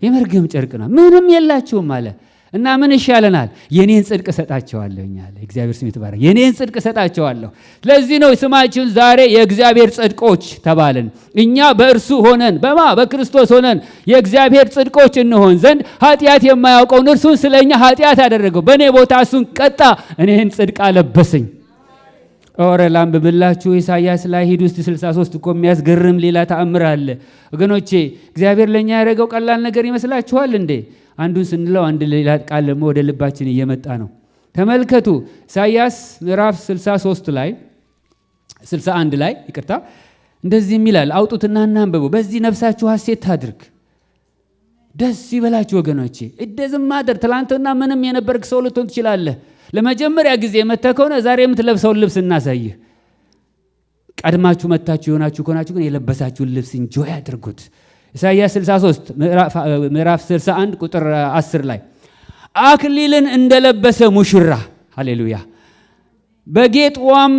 የመርገም ጨርቅ ነው፣ ምንም የላችሁም አለ። እና ምን ይሻለናል? የኔን ጽድቅ ሰጣቸዋለሁ አለ። እግዚአብሔር ስም ይባረክ። የኔን ጽድቅ ሰጣቸዋለሁ። ስለዚህ ነው ስማችን ዛሬ የእግዚአብሔር ጽድቆች ተባልን። እኛ በእርሱ ሆነን በክርስቶስ ሆነን የእግዚአብሔር ጽድቆች እንሆን ዘንድ ኃጢአት የማያውቀውን እርሱን ስለኛ ኃጢአት አደረገው፣ በእኔ ቦታ እሱን ቀጣ፣ እኔን ጽድቅ አለበሰኝ። ኦረ ላንብብላችሁ ኢሳይያስ ላይ ሂዱ እስቲ። 63 እኮ የሚያስገርም ሌላ ተአምር አለ ወገኖቼ። እግዚአብሔር ለኛ ያደረገው ቀላል ነገር ይመስላችኋል እንዴ? አንዱን ስንለው አንድ ሌላ ቃል ደግሞ ወደ ልባችን እየመጣ ነው። ተመልከቱ ኢሳይያስ ምዕራፍ 63 ላይ 61 ላይ ይቅርታ፣ እንደዚህ ይላል። አውጡትና እናንብቡ። በዚህ ነፍሳችሁ ሐሴት ታድርግ፣ ደስ ይበላችሁ ወገኖቼ። እደዝም ማደር ትላንትና ምንም የነበርክ ሰው ልትሆን ትችላለህ። ለመጀመሪያ ጊዜ መተህ ከሆነ ዛሬ የምትለብሰውን ልብስ እናሳይህ። ቀድማችሁ መታችሁ የሆናችሁ ከሆናችሁ ግን የለበሳችሁን ልብስ እንጆይ አድርጉት። ኢሳይያስ 63 ምዕራፍ 61 ቁጥር 10 ላይ አክሊልን እንደለበሰ ሙሽራ፣ ሃሌሉያ፣ በጌጧም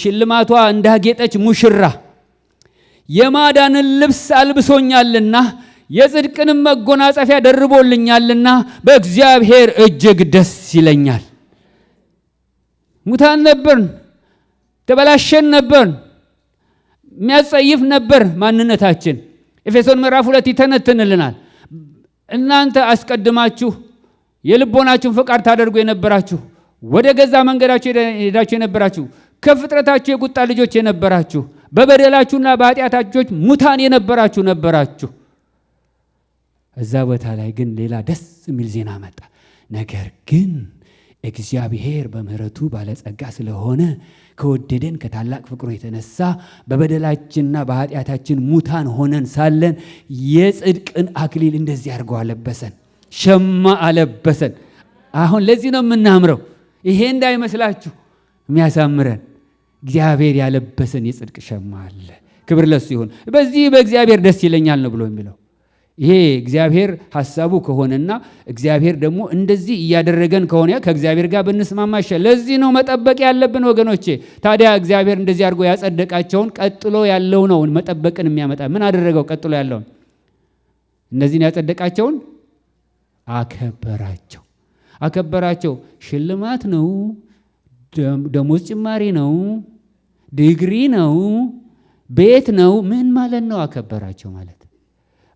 ሽልማቷ እንዳጌጠች ሙሽራ የማዳንን ልብስ አልብሶኛልና የጽድቅንም መጎናጸፊያ ደርቦልኛልና በእግዚአብሔር እጅግ ደስ ይለኛል። ሙታን ነበርን፣ ተበላሸን ነበር፣ የሚያጸይፍ ነበር ማንነታችን። ኤፌሶን ምዕራፍ 2 ይተነትንልናል። እናንተ አስቀድማችሁ የልቦናችሁን ፈቃድ ታደርጉ የነበራችሁ፣ ወደ ገዛ መንገዳችሁ ሄዳችሁ የነበራችሁ፣ ከፍጥረታችሁ የቁጣ ልጆች የነበራችሁ፣ በበደላችሁና በኃጢአታችሁ ሙታን የነበራችሁ ነበራችሁ። እዛ ቦታ ላይ ግን ሌላ ደስ የሚል ዜና መጣ። ነገር ግን እግዚአብሔር በምህረቱ ባለጸጋ ስለሆነ ከወደደን ከታላቅ ፍቅሩ የተነሳ በበደላችንና በኃጢአታችን ሙታን ሆነን ሳለን የጽድቅን አክሊል እንደዚህ አድርጎ አለበሰን፣ ሸማ አለበሰን። አሁን ለዚህ ነው የምናምረው። ይሄ እንዳይመስላችሁ የሚያሳምረን እግዚአብሔር ያለበሰን የጽድቅ ሸማ አለ። ክብር ለሱ ይሁን። በዚህ በእግዚአብሔር ደስ ይለኛል ነው ብሎ የሚለው። ይሄ እግዚአብሔር ሐሳቡ ከሆነና እግዚአብሔር ደግሞ እንደዚህ እያደረገን ከሆነ ከእግዚአብሔር ጋር ብንስማማ ይሻል። ለዚህ ነው መጠበቅ ያለብን ወገኖቼ። ታዲያ እግዚአብሔር እንደዚህ አድርጎ ያጸደቃቸውን ቀጥሎ ያለው ነው መጠበቅን የሚያመጣ። ምን አደረገው? ቀጥሎ ያለውን እነዚህን ያጸደቃቸውን አከበራቸው። ሽልማት ነው፣ ደሞዝ ጭማሪ ነው፣ ዲግሪ ነው፣ ቤት ነው። ምን ማለት ነው አከበራቸው ማለት?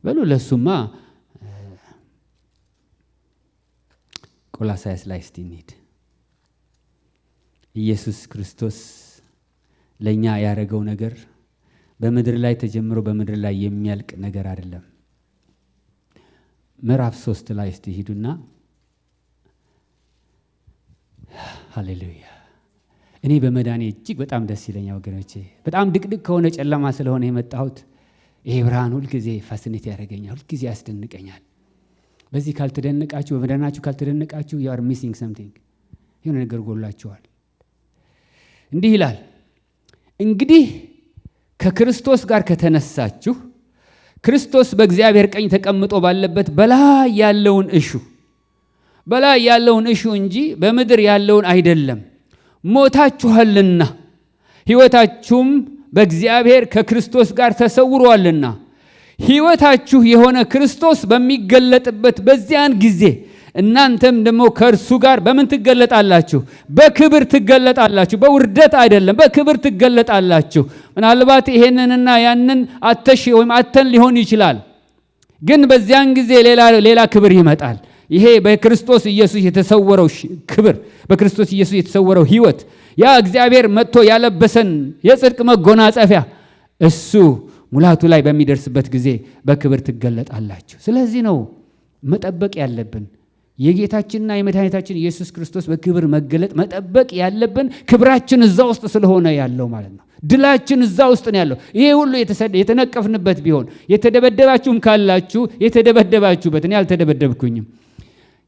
በሉ ለሱማ ቆላስይስ ላይ እስቲ እንሂድ። ኢየሱስ ክርስቶስ ለኛ ያደረገው ነገር በምድር ላይ ተጀምሮ በምድር ላይ የሚያልቅ ነገር አይደለም። ምዕራፍ 3 ላይ እስቲ ሂዱና ሃሌሉያ። እኔ በመዳኔ እጅግ በጣም ደስ ይለኛል ወገኖቼ። በጣም ድቅድቅ ከሆነ ጨለማ ስለሆነ የመጣሁት ይሄ ብርሃን ሁልጊዜ ፋሲኔት ያደርገኛል፣ ሁልጊዜ ያስደንቀኛል። በዚህ ካልተደነቃችሁ፣ በመዳናችሁ ካልተደነቃችሁ you are missing something፣ የሆነ ነገር ጎላችኋል። እንዲህ ይላል፣ እንግዲህ ከክርስቶስ ጋር ከተነሳችሁ ክርስቶስ በእግዚአብሔር ቀኝ ተቀምጦ ባለበት በላይ ያለውን እሹ እንጂ በምድር ያለውን አይደለም። ሞታችኋልና ሕይወታችሁም በእግዚአብሔር ከክርስቶስ ጋር ተሰውሯልና ሕይወታችሁ የሆነ ክርስቶስ በሚገለጥበት በዚያን ጊዜ እናንተም ደግሞ ከእርሱ ጋር በምን ትገለጣላችሁ? በክብር ትገለጣላችሁ። በውርደት አይደለም፣ በክብር ትገለጣላችሁ። ምናልባት ይሄንንና ያንን አተሽ ወይም አተን ሊሆን ይችላል፣ ግን በዚያን ጊዜ ሌላ ክብር ይመጣል። ይሄ በክርስቶስ ኢየሱስ የተሰወረው ክብር፣ በክርስቶስ ኢየሱስ የተሰወረው ሕይወት፣ ያ እግዚአብሔር መጥቶ ያለበሰን የጽድቅ መጎናጸፊያ እሱ ሙላቱ ላይ በሚደርስበት ጊዜ በክብር ትገለጣላችሁ። ስለዚህ ነው መጠበቅ ያለብን የጌታችንና የመድኃኒታችን ኢየሱስ ክርስቶስ በክብር መገለጥ መጠበቅ ያለብን። ክብራችን እዛ ውስጥ ስለሆነ ያለው ማለት ነው። ድላችን እዛ ውስጥ ነው ያለው። ይሄ ሁሉ የተነቀፍንበት ቢሆን የተደበደባችሁም ካላችሁ የተደበደባችሁበት፣ እኔ አልተደበደብኩኝም፣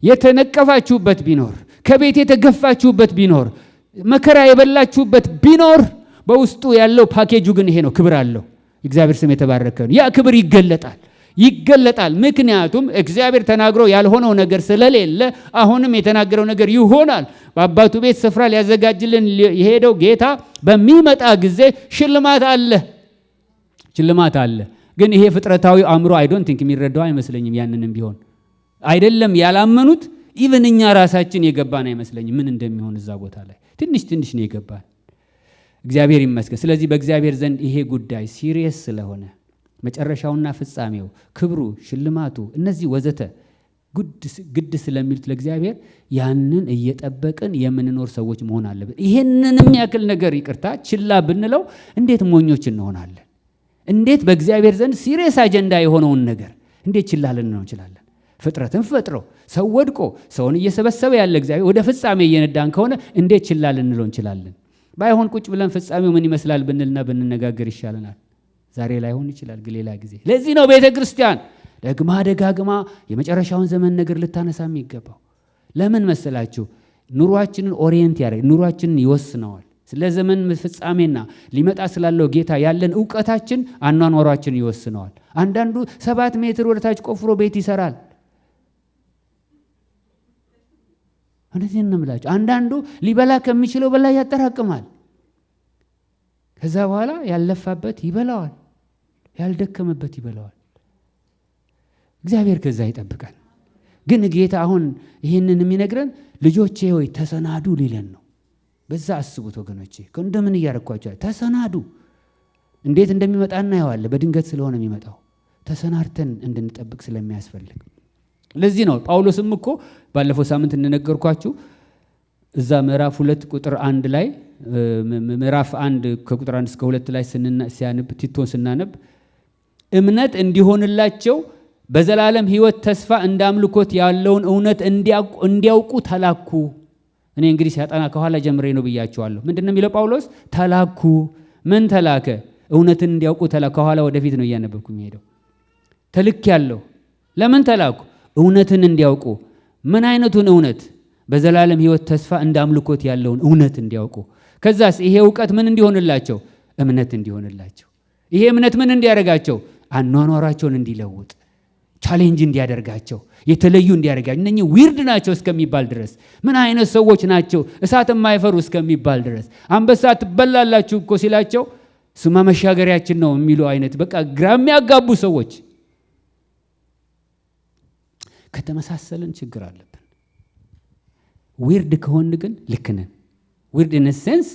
የተነቀፋችሁበት ቢኖር ከቤት የተገፋችሁበት ቢኖር መከራ የበላችሁበት ቢኖር በውስጡ ያለው ፓኬጁ ግን ይሄ ነው። ክብር አለው። እግዚአብሔር ስም የተባረከ ነው። ያ ክብር ይገለጣል። ምክንያቱም እግዚአብሔር ተናግሮ ያልሆነው ነገር ስለሌለ አሁንም የተናገረው ነገር ይሆናል። በአባቱ ቤት ስፍራ ሊያዘጋጅልን የሄደው ጌታ በሚመጣ ጊዜ ሽልማት አለ። ግን ይሄ ፍጥረታዊ አእምሮ አይ ዶንት ቲንክ የሚረዳው አይመስለኝም። ያንንም ቢሆን አይደለም ያላመኑት ኢቭን እኛ ራሳችን የገባን አይመስለኝም ምን እንደሚሆን እዛ ቦታ ላይ ትንሽ ነው የገባን። እግዚአብሔር ይመስገን። ስለዚህ በእግዚአብሔር ዘንድ ይሄ ጉዳይ ሲሪየስ ስለሆነ መጨረሻውና ፍጻሜው፣ ክብሩ፣ ሽልማቱ፣ እነዚህ ወዘተ ግድ ስለሚሉት ለእግዚአብሔር ያንን እየጠበቅን የምንኖር ሰዎች መሆን አለብን። ይሄንንም ያክል ነገር ይቅርታ ችላ ብንለው እንዴት ሞኞች እንሆናለን? እንዴት በእግዚአብሔር ዘንድ ሲሪየስ አጀንዳ የሆነውን ነገር እንዴት ችላ ልንለው እንችላለን? ፍጥረትን ፈጥሮ ሰው ወድቆ ሰውን እየሰበሰበ ያለ እግዚአብሔር ወደ ፍጻሜ እየነዳን ከሆነ እንዴት ችላ ልንለው እንችላለን? ባይሆን ቁጭ ብለን ፍጻሜው ምን ይመስላል ብንልና ብንነጋገር ይሻለናል። ዛሬ ላይሆን ይችላል፣ ግን ሌላ ጊዜ። ለዚህ ነው ቤተ ክርስቲያን ደጋግማ የመጨረሻውን ዘመን ነገር ልታነሳ የሚገባው። ለምን መሰላችሁ? ኑሯችንን ኦሪየንት ያደርግ፣ ኑሯችንን ይወስነዋል። ስለ ዘመን ፍጻሜና ሊመጣ ስላለው ጌታ ያለን ዕውቀታችን አኗኗሯችን ይወስነዋል። አንዳንዱ 7 ሜትር ወደታች ቆፍሮ ቤት ይሰራል። እነዚህ እንምላችሁ። አንዳንዱ ሊበላ ከሚችለው በላይ ያጠራቅማል። ከዛ በኋላ ያለፋበት ይበላዋል፣ ያልደከመበት ይበላዋል። እግዚአብሔር ከዛ ይጠብቃል። ግን ጌታ አሁን ይህንን የሚነግረን ልጆቼ ሆይ ተሰናዱ ሊለን ነው። በዛ አስቡት ወገኖቼ፣ እንደምን እያረኳቸዋል? ተሰናዱ። እንዴት እንደሚመጣ እናየዋለን። በድንገት ስለሆነ የሚመጣው ተሰናድተን እንድንጠብቅ ስለሚያስፈልግ። ለዚህ ነው ጳውሎስም እኮ ባለፈው ሳምንት እንደነገርኳችሁ እዛ ምዕራፍ 2 ቁጥር 1 ላይ ምዕራፍ 1 ከቁጥር 1 እስከ 2 ላይ ሲያነብ ቲቶን ስናነብ እምነት እንዲሆንላቸው በዘላለም ሕይወት ተስፋ እንዳምልኮት ያለውን እውነት እንዲያውቁ ተላኩ። እኔ እንግዲህ ሲያጠና ከኋላ ጀምሬ ነው ብያቸዋለሁ። ምንድነው የሚለው ጳውሎስ? ተላኩ። ምን ተላከ? እውነትን እንዲያውቁ ተላኩ። ከኋላ ወደፊት ነው እያነበብኩ የሚሄደው። ተልክ ያለው ለምን ተላኩ? እውነትን እንዲያውቁ። ምን አይነቱን እውነት? በዘላለም ሕይወት ተስፋ እንዳምልኮት ያለውን እውነት እንዲያውቁ። ከዛስ ይሄ ዕውቀት ምን እንዲሆንላቸው? እምነት እንዲሆንላቸው። ይሄ እምነት ምን እንዲያደርጋቸው? አኗኗራቸውን እንዲለውጥ፣ ቻሌንጅ እንዲያደርጋቸው፣ የተለዩ እንዲያደርጋቸው። እነኚህ ዊርድ ናቸው እስከሚባል ድረስ፣ ምን አይነት ሰዎች ናቸው እሳት የማይፈሩ እስከሚባል ድረስ። አንበሳ ትበላላችሁ እኮ ሲላቸው ስማ መሻገሪያችን ነው የሚሉ አይነት በቃ ግራ የሚያጋቡ ሰዎች። ከተመሳሰልን ችግር አለብን። ዊርድ ከሆን ግን ልክ ነን። ዊርድ ኢን ሴንስ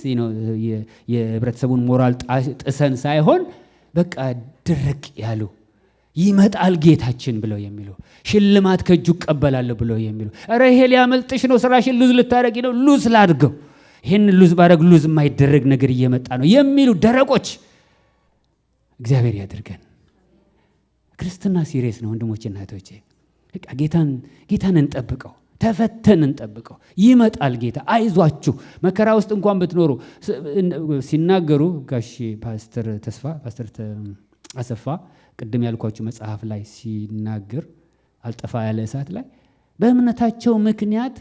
የህብረተሰቡን ሞራል ጥሰን ሳይሆን በቃ ድርቅ ያሉ ይመጣል ጌታችን ብለው የሚሉ፣ ሽልማት ከእጁ እቀበላለሁ ብለው የሚሉ፣ ኧረ ይሄ ሊያመልጥሽ ነው፣ ስራሽን ሉዝ ልታደርጊ ነው፣ ሉዝ ላድርገው፣ ይህን ሉዝ ባደርግ ሉዝ የማይደረግ ነገር እየመጣ ነው የሚሉ ደረቆች እግዚአብሔር ያድርገን። ክርስትና ሲሪየስ ነው ወንድሞችና እህቶቼ። ጌታን እንጠብቀው፣ ተፈተን እንጠብቀው። ይመጣል ጌታ፣ አይዟችሁ። መከራ ውስጥ እንኳን ብትኖሩ ሲናገሩ ጋሽ ፓስተር አሰፋ ቅድም ያልኳችሁ መጽሐፍ ላይ ሲናገር አልጠፋ ያለ እሳት ላይ በእምነታቸው ምክንያት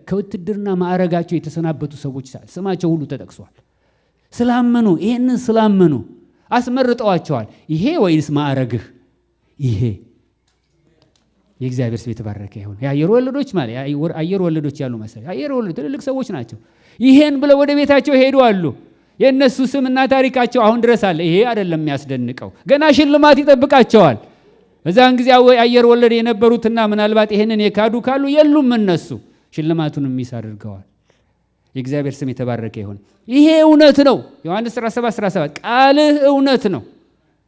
ከውትድርና ማዕረጋቸው የተሰናበቱ ሰዎች ስማቸው ሁሉ ተጠቅሷል። ስላመኑ፣ ይሄንን ስላመኑ አስመርጠዋቸዋል። ይሄ ወይስ ማዕረግህ? ይሄ የእግዚአብሔር ስም የተባረከ ይሁን። የአየር ወለዶች ማለት አየር ወለዶች ያሉ መሰለኝ። አየር ወለዶች ትልልቅ ሰዎች ናቸው። ይሄን ብለው ወደ ቤታቸው ሄዱ አሉ። የእነሱ ስምና ታሪካቸው አሁን ድረስ አለ። ይሄ አይደለም የሚያስደንቀው፣ ገና ሽልማት ይጠብቃቸዋል። በዛን ጊዜ አየር ወለድ የነበሩትና ምናልባት ይሄንን የካዱ ካሉ የሉም እነሱ ሽልማቱን ሚስ አድርገዋል። የእግዚአብሔር ስም የተባረከ ይሁን። ይሄ እውነት ነው። ዮሐንስ 17:17 ቃልህ እውነት ነው።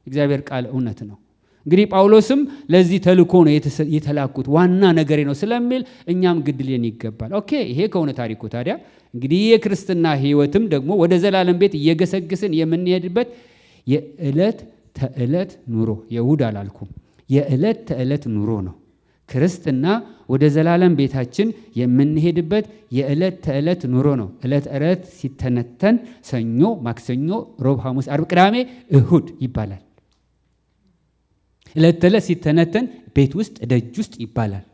እግዚአብሔር ቃል እውነት ነው። እንግዲህ ጳውሎስም ለዚህ ተልኮ ነው የተላኩት ዋና ነገሬ ነው ስለሚል እኛም ግድ ሊለን ይገባል። ኦኬ ይሄ ከሆነ ታሪኩ ታዲያ እንግዲህ የክርስትና ህይወትም ደግሞ ወደ ዘላለም ቤት እየገሰገስን የምንሄድበት የዕለት ተዕለት ኑሮ የውድ አላልኩም፣ የዕለት ተዕለት ኑሮ ነው። ክርስትና ወደ ዘላለም ቤታችን የምንሄድበት የዕለት ተዕለት ኑሮ ነው። ዕለት ሲተነተን ሰኞ፣ ማክሰኞ፣ ሮብ፣ ሐሙስ፣ አርብ፣ ቅዳሜ፣ እሁድ ይባላል። ዕለት ተዕለት ሲተነተን ቤት ውስጥ ደጅ ውስጥ ይባላል።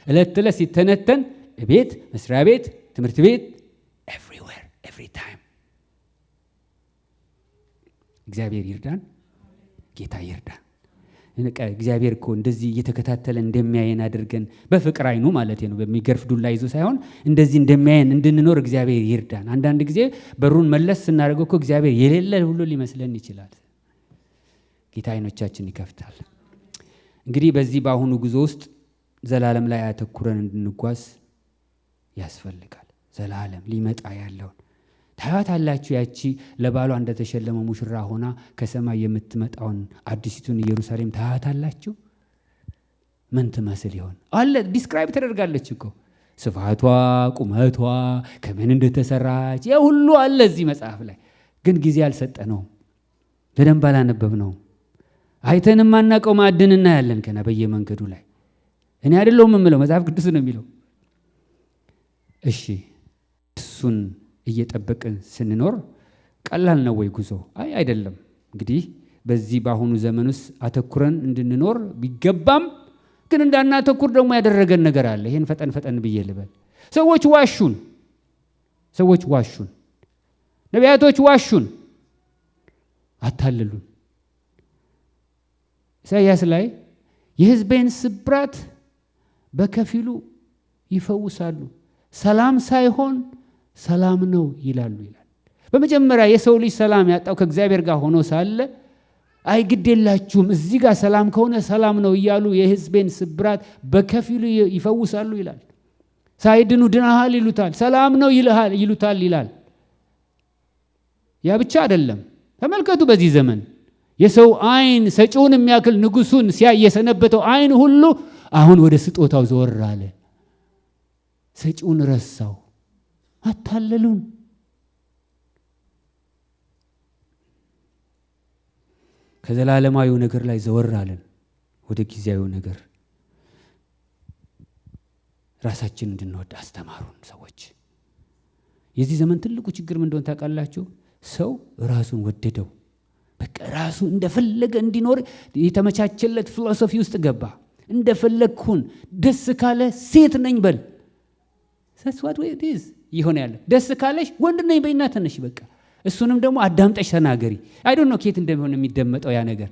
ዕለት ተዕለት ሲተነተን ቤት፣ መስሪያ ቤት፣ ትምህርት ቤት everywhere every time። እግዚአብሔር ይርዳን፣ ጌታ ይርዳን። እግዚአብሔር እኮ እንደዚህ እየተከታተለ እንደሚያየን አድርገን በፍቅር አይኑ ማለት ነው፣ በሚገርፍ ዱላ ይዞ ሳይሆን እንደዚህ እንደሚያየን እንድንኖር እግዚአብሔር ይርዳን። አንዳንድ ጊዜ በሩን መለስ ስናደርገው እኮ እግዚአብሔር የሌለ ሁሉ ሊመስለን ይችላል። ጌታ አይኖቻችን ይከፍታል። እንግዲህ በዚህ በአሁኑ ጉዞ ውስጥ ዘላለም ላይ አተኩረን እንድንጓዝ ያስፈልጋል። ዘላለም ሊመጣ ያለውን ታያታላችሁ። ያቺ ለባሏ እንደተሸለመ ሙሽራ ሆና ከሰማይ የምትመጣውን አዲሲቱን ኢየሩሳሌም ታያታላችሁ። ምን ትመስል ይሆን? አለ ዲስክራይብ ተደርጋለች እኮ ስፋቷ፣ ቁመቷ፣ ከምን እንደተሰራች ሁሉ አለ እዚህ መጽሐፍ ላይ። ግን ጊዜ አልሰጠነውም፣ በደንብ አላነበብነውም። አይተን ማናቀው ማዕድን እናያለን ገና በየመንገዱ ላይ። እኔ አይደለሁም የምለው መጽሐፍ ቅዱስ ነው የሚለው። እሺ እሱን እየጠበቅን ስንኖር ቀላል ነው ወይ ጉዞ? አይደለም። እንግዲህ በዚህ በአሁኑ ዘመን ውስጥ አተኩረን እንድንኖር ቢገባም ግን እንዳናተኩር ደግሞ ያደረገን ነገር አለ። ይሄን ፈጠን ብዬ ልበል። ሰዎች ዋሹን፣ ነቢያቶች ዋሹን፣ አታለሉን። ኢሳይያስ ላይ የሕዝቤን ስብራት በከፊሉ ይፈውሳሉ፣ ሰላም ሳይሆን ሰላም ነው ይላሉ ይላል። በመጀመሪያ የሰው ልጅ ሰላም ያጣው ከእግዚአብሔር ጋር ሆኖ ሳለ አይ ግድ የላችሁም እዚህ ጋር ሰላም ከሆነ ሰላም ነው እያሉ የሕዝቤን ስብራት በከፊሉ ይፈውሳሉ ይላል። ሳይድኑ ድናሃል ይሉታል፣ ሰላም ነው ይሉታል ይላል። ያ ብቻ አይደለም። ተመልከቱ በዚህ ዘመን የሰው አይን ሰጪውን የሚያክል ንጉሱን ሲያይ የሰነበተው አይን ሁሉ አሁን ወደ ስጦታው ዘወር አለ። ሰጪውን ረሳው። አታለሉን። ከዘላለማዊው ነገር ላይ ዘወር አለን ወደ ጊዜያዊው ነገር። ራሳችን እንድንወድ አስተማሩን ሰዎች። የዚህ ዘመን ትልቁ ችግር ምን እንደሆነ ታውቃላችሁ? ሰው ራሱን ወደደው። በቃ ራሱ እንደፈለገ እንዲኖር የተመቻቸለት ፊሎሶፊ ውስጥ ገባ። እንደፈለግኩን ደስ ካለ ሴት ነኝ በል። that's what it is ይሆነ ያለ። ደስ ካለሽ ወንድ ነኝ በይና ተነሽ በቃ። እሱንም ደግሞ አዳምጠሽ ተናገሪ። አይ ዶንት ኖ ኬት እንደሆነ የሚደመጠው ያ ነገር።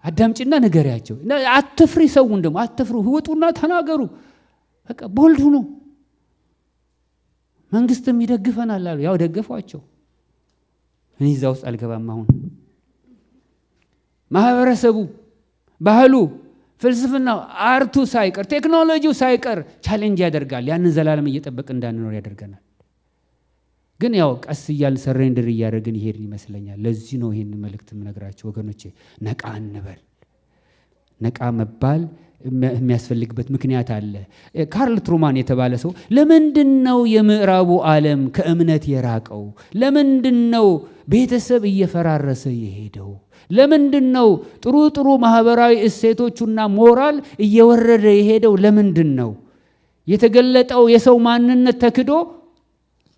አዳምጪና ንገሪያቸው። አትፍሪ፣ ሰውን ደግሞ አትፍሩ፣ ውጡና ተናገሩ። በቃ ቦልድ ነው። መንግስትም ይደግፈናል አሉ። ያው ደገፏቸው። እኔ እዛ ውስጥ አልገባም። አሁን ማህበረሰቡ፣ ባህሉ፣ ፍልስፍናው፣ አርቱ ሳይቀር ቴክኖሎጂው ሳይቀር ቻሌንጅ ያደርጋል። ያንን ዘላለም እየጠበቅ እንዳንኖር ያደርገናል። ግን ያው ቀስ እያልን ሰሬንደር እያደረግን ይሄድን ይመስለኛል። ለዚህ ነው ይሄን መልእክት የምነግራችሁ ወገኖቼ። ነቃ እንበል። ነቃ መባል የሚያስፈልግበት ምክንያት አለ። ካርል ትሩማን የተባለ ሰው ለምንድነው የምዕራቡ ዓለም ከእምነት የራቀው? ለምንድነው ቤተሰብ እየፈራረሰ የሄደው? ለምንድነው ጥሩ ማህበራዊ እሴቶቹና ሞራል እየወረደ የሄደው? ለምንድነው የተገለጠው የሰው ማንነት ተክዶ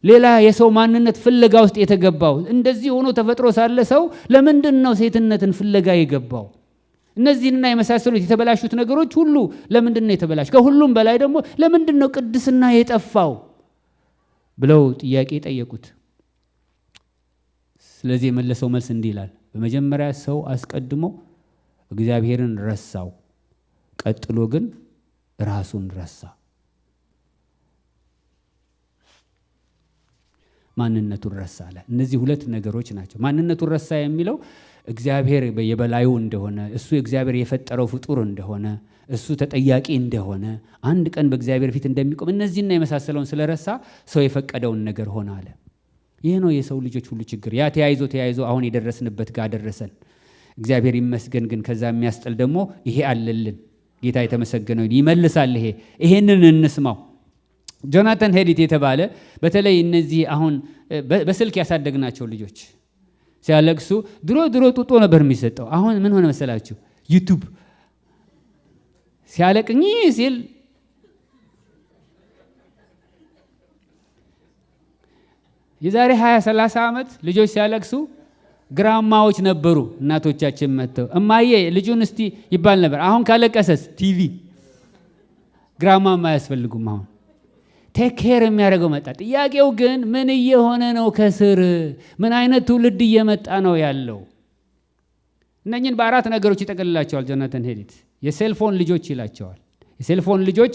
ሌላ የሰው ማንነት ፍለጋ ውስጥ የተገባው? እንደዚህ ሆኖ ተፈጥሮ ሳለ ሰው ለምንድነው ሴትነትን ፍለጋ የገባው? እነዚህና የመሳሰሉት የተበላሹት ነገሮች ሁሉ ለምንድነው የተበላሹ? ከሁሉም በላይ ደግሞ ለምንድነው ቅድስና የጠፋው ብለው ጥያቄ ጠየቁት። ስለዚህ የመለሰው መልስ እንዲህ ይላል። በመጀመሪያ ሰው አስቀድሞ እግዚአብሔርን ረሳው፣ ቀጥሎ ግን ራሱን ረሳ። ማንነቱን ረሳ አለ። እነዚህ ሁለት ነገሮች ናቸው። ማንነቱን ረሳ የሚለው እግዚአብሔር የበላዩ እንደሆነ እሱ እግዚአብሔር የፈጠረው ፍጡር እንደሆነ እሱ ተጠያቂ እንደሆነ አንድ ቀን በእግዚአብሔር ፊት እንደሚቆም እነዚህና የመሳሰለውን ስለረሳ ሰው የፈቀደውን ነገር ሆነ አለ። ይህ ነው የሰው ልጆች ሁሉ ችግር። ያ ተያይዞ አሁን የደረስንበት ጋር ደረሰን። እግዚአብሔር ይመስገን። ግን ከዛ የሚያስጠል ደግሞ ይሄ አለልን። ጌታ የተመሰገነው ይመልሳል። ይሄንን እንስማው። ጆናታን ሄዲት የተባለ በተለይ እነዚህ አሁን በስልክ ያሳደግናቸው ልጆች ሲያለቅሱ ድሮ ጡጦ ነበር የሚሰጠው። አሁን ምን ሆነ መሰላችሁ? ዩቲዩብ ሲያለቅኝ ሲል የዛሬ 20-30 ዓመት ልጆች ሲያለቅሱ ግራማዎች ነበሩ። እናቶቻችን መጥተው እማዬ ልጁን እስቲ ይባል ነበር። አሁን ካለቀሰስ ቲቪ ግራማም አያስፈልጉም። አሁን ቴክ ኬር የሚያደርገው መጣ። ጥያቄው ግን ምን እየሆነ ነው? ከስር ምን አይነት ትውልድ እየመጣ ነው ያለው? እነኝን በአራት ነገሮች ይጠቀልላቸዋል ጆናታን ሄዲት። የሴልፎን ልጆች ይላቸዋል። የሴልፎን ልጆች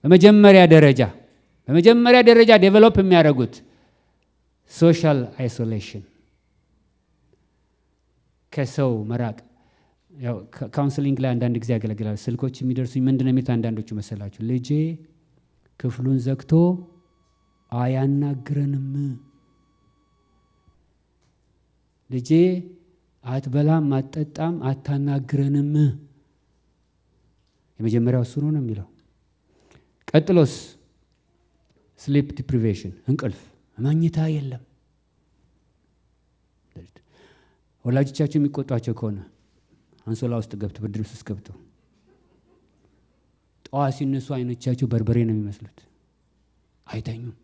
በመጀመሪያ ደረጃ ዴቨሎፕ የሚያደርጉት ሶሻል አይሶሌሽን፣ ከሰው መራቅ። ያው ካውንስሊንግ ላይ አንዳንድ ጊዜ ያገለግላል። ስልኮች የሚደርሱኝ ምንድነው የሚሉት አንዳንዶቹ መሰላችሁ? ልጄ ክፍሉን ዘግቶ አያናግረንም፣ ልጄ አትበላም፣ አትጠጣም፣ አታናግረንም። የመጀመሪያው እሱ ነው የሚለው። ቀጥሎስ ስሊፕ ዲፕሪቬሽን፣ እንቅልፍ፣ መኝታ የለም። ወላጆቻቸው የሚቆጧቸው ከሆነ አንሶላ ውስጥ ገብተው ብርድ ልብስ ውስጥ ገብተው ጠዋት ሲነሱ አይኖቻቸው በርበሬ ነው የሚመስሉት፣ አይተኙም።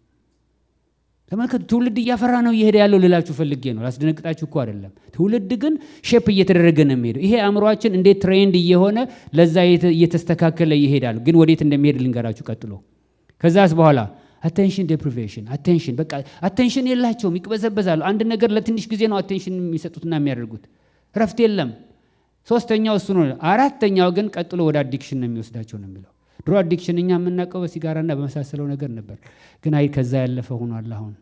ተመልከቱ፣ ትውልድ እያፈራ ነው እየሄደ ያለው ልላችሁ ፈልጌ ነው። ላስደነግጣችሁ እኮ አይደለም። ትውልድ ግን ሼፕ እየተደረገ ነው የሚሄደው። ይሄ አእምሯችን እንዴት ትሬንድ እየሆነ ለዛ እየተስተካከለ ይሄዳል። ግን ወዴት እንደሚሄድ ልንገራችሁ ቀጥሎ። ከዛስ በኋላ አቴንሽን ዴፕሪቬሽን፣ አቴንሽን በቃ አቴንሽን የላቸውም፣ ይቅበዘበዛሉ። አንድ ነገር ለትንሽ ጊዜ ነው አቴንሽን የሚሰጡትና የሚያደርጉት፣ ረፍት የለም። ሶስተኛው እሱ ነው። አራተኛው ግን ቀጥሎ ወደ አዲክሽን ነው የሚወስዳቸው ነው የሚለው። ድሮ አዲክሽን እኛ የምናውቀው በሲጋራና በመሳሰለው ነገር ነበር፣ ግን አይ ከዛ ያለፈ ሆኗል አሁን።